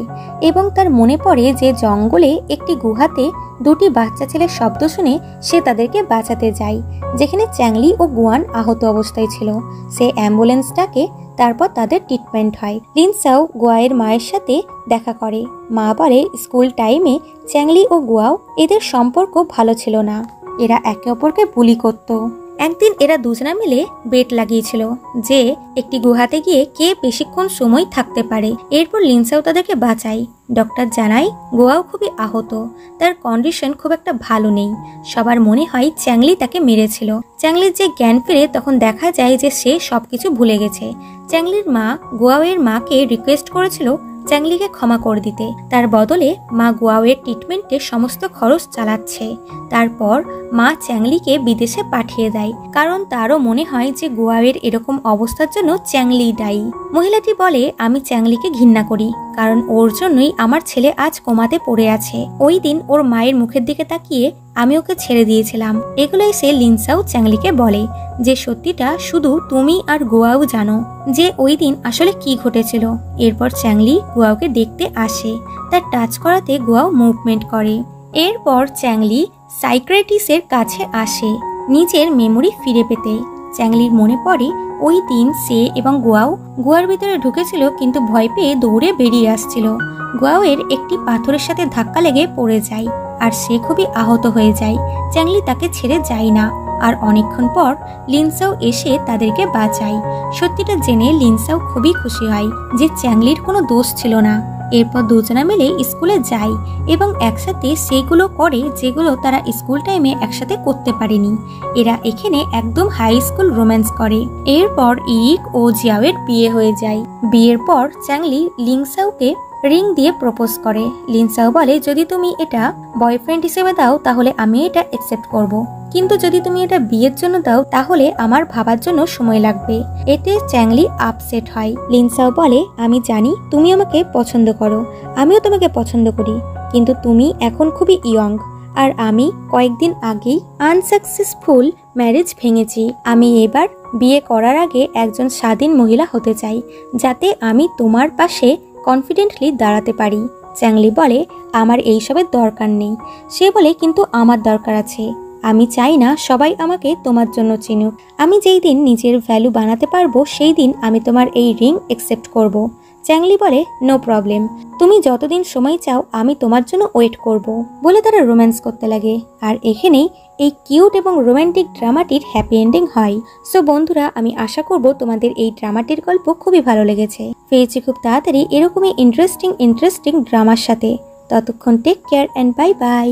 এবং তার মনে পড়ে যে জঙ্গলে একটি গুহাতে দুটি বাচ্চা ছেলের শব্দ শুনে সে তাদেরকে বাঁচাতে যায়, যেখানে চ্যাংলি ও গুয়ান আহত অবস্থায় ছিল। সে অ্যাম্বুলেন্সটাকে, তারপর তাদের ট্রিটমেন্ট হয়। লিনসাও গুয়ায়ের মায়ের সাথে দেখা করে। মা বলে স্কুল টাইমে চ্যাংলি ও গুয়াও এদের সম্পর্ক ভালো ছিল না, এরা একে অপরকে বুলি করত। একদিন এরা দুজনা মিলে বেট লাগিয়েছিল যে একটি গুহাতে গিয়ে কে বেশিক্ষণ সময় থাকতে পারে। এরপর লিনসাও তাদেরকে বাঁচায়। ডক্টর জানায় গোয়াও খুবই আহত, তার কন্ডিশন খুব একটা ভালো নেই। সবার মনে হয় চ্যাংলি তাকে মেরেছিল। চ্যাংলির যে জ্ঞান ফিরে তখন দেখা যায় যে সে সবকিছু ভুলে গেছে। চ্যাংলির মা গোয়াওয়ের মাকে রিকোয়েস্ট করেছিল চ্যাংলিকে ক্ষমা করে দিতে, তার বদলে মা গোয়াওয়ের ট্রিটমেন্টে সমস্ত খরচ চালাচ্ছে। তারপর মা চ্যাংলিকে বিদেশে পাঠিয়ে দেয়, কারণ তারও মনে হয় যে গোয়াওয়ের এরকম অবস্থার জন্য চ্যাংলি দায়ী। মহিলাটি বলে আমি চ্যাংলিকে ঘৃণা করি, কারণ ওর জন্যই আমার ছেলে আজ কোমাতে পড়ে আছে। ওই দিন ওর মায়ের মুখের দিকে তাকিয়ে আমি ওকে ছেড়ে দিয়েছিলাম। এগুলোই সে লিনসাও চ্যাংলিকে বলে যে সত্যিটা শুধু তুমি আর গোয়াও জানো যে ওই দিন আসলে কি ঘটেছিল। এরপর চ্যাংলি গোয়াওকে দেখতে আসে, তার টাচ করাতে গোয়াও মুভমেন্ট করে। এরপর চ্যাংলি সাইকিয়াট্রিস্টের কাছে আসে নিজের মেমোরি ফিরে পেতে। চ্যাংলির মনে পড়ে ওই দিন সে এবং গোয়ার ভিতরে ঢুকেছিল, কিন্তু ভয় পেয়ে দৌড়ে বেরিয়ে আসছিল। গোয়াওয়ের একটি পাথরের সাথে ধাক্কা লেগে পড়ে যায় আর সে খুবই আহত হয়ে যায়। চ্যাংলি তাকে ছেড়ে যায় না, আর অনেকক্ষণ পর লিনসাও এসে তাদেরকে বাঁচায়। সত্যিটা জেনে লিনসাও খুবই খুশি হয় যে চ্যাংলির কোনো দোষ ছিল না। এরপর দুজনা মিলে স্কুলে যায় এবং একসাথে সেগুলো করে যেগুলো তারা স্কুল টাইমে একসাথে করতে পারেনি। এরা এখানে একদম হাই স্কুল রোম্যান্স করে। এরপর ইরিক ও জিয়াওয়ের বিয়ে হয়ে যায়। বিয়ের পর চ্যাংলি লিনসাওকে রিং দিয়ে প্রপোজ করে। লিনসাও বলে যদি তুমি এটা বয়ফ্রেন্ড হিসেবে দাও তাহলে আমি এটা অ্যাকসেপ্ট করব, কিন্তু যদি তুমি এটা বিয়ের জন্য দাও তাহলে আমার ভাবার জন্য সময় লাগবে। এতে চ্যাংলি আপসেট হয়। লিনসাও বলে আমি জানি তুমি আমাকে পছন্দ করো, আমিও তোমাকে পছন্দ করি, কিন্তু তুমি এখন খুবই ইয়ং আর আমি কয়েকদিন আগেই আনসাকসেসফুল ম্যারেজ ভেঙেছি। আমি এবার বিয়ে করার আগে একজন স্বাধীন মহিলা হতে চাই, যাতে আমি তোমার পাশে কনফিডেন্টলি দাঁড়াতে পারি। চ্যাংলি বলে আমার এইসবের দরকার নেই। সে বলে কিন্তু আমার দরকার আছে, আমি চাই না সবাই আমাকে তোমার জন্য চিনুক। আমি যেই দিন নিজের ভ্যালু বানাতে পারবো সেই দিন আমি তোমার এই রিং অ্যাকসেপ্ট করব। চ্যাংলি বলে নো প্রবলেম, তুমি যতদিন সময় চাও আমি তোমার জন্য ওয়েট করব, বলে তারা রোম্যান্স করতে লাগে। আর এখানেই এই কিউট এবং রোম্যান্টিক ড্রামাটির হ্যাপি এন্ডিং হয়। সো বন্ধুরা, আমি আশা করব তোমাদের এই ড্রামাটির গল্প খুবই ভালো লেগেছে। ফিরছি খুব তাড়াতাড়ি এরকমই ইন্টারেস্টিং ড্রামার সাথে। ততক্ষণ take care and bye by.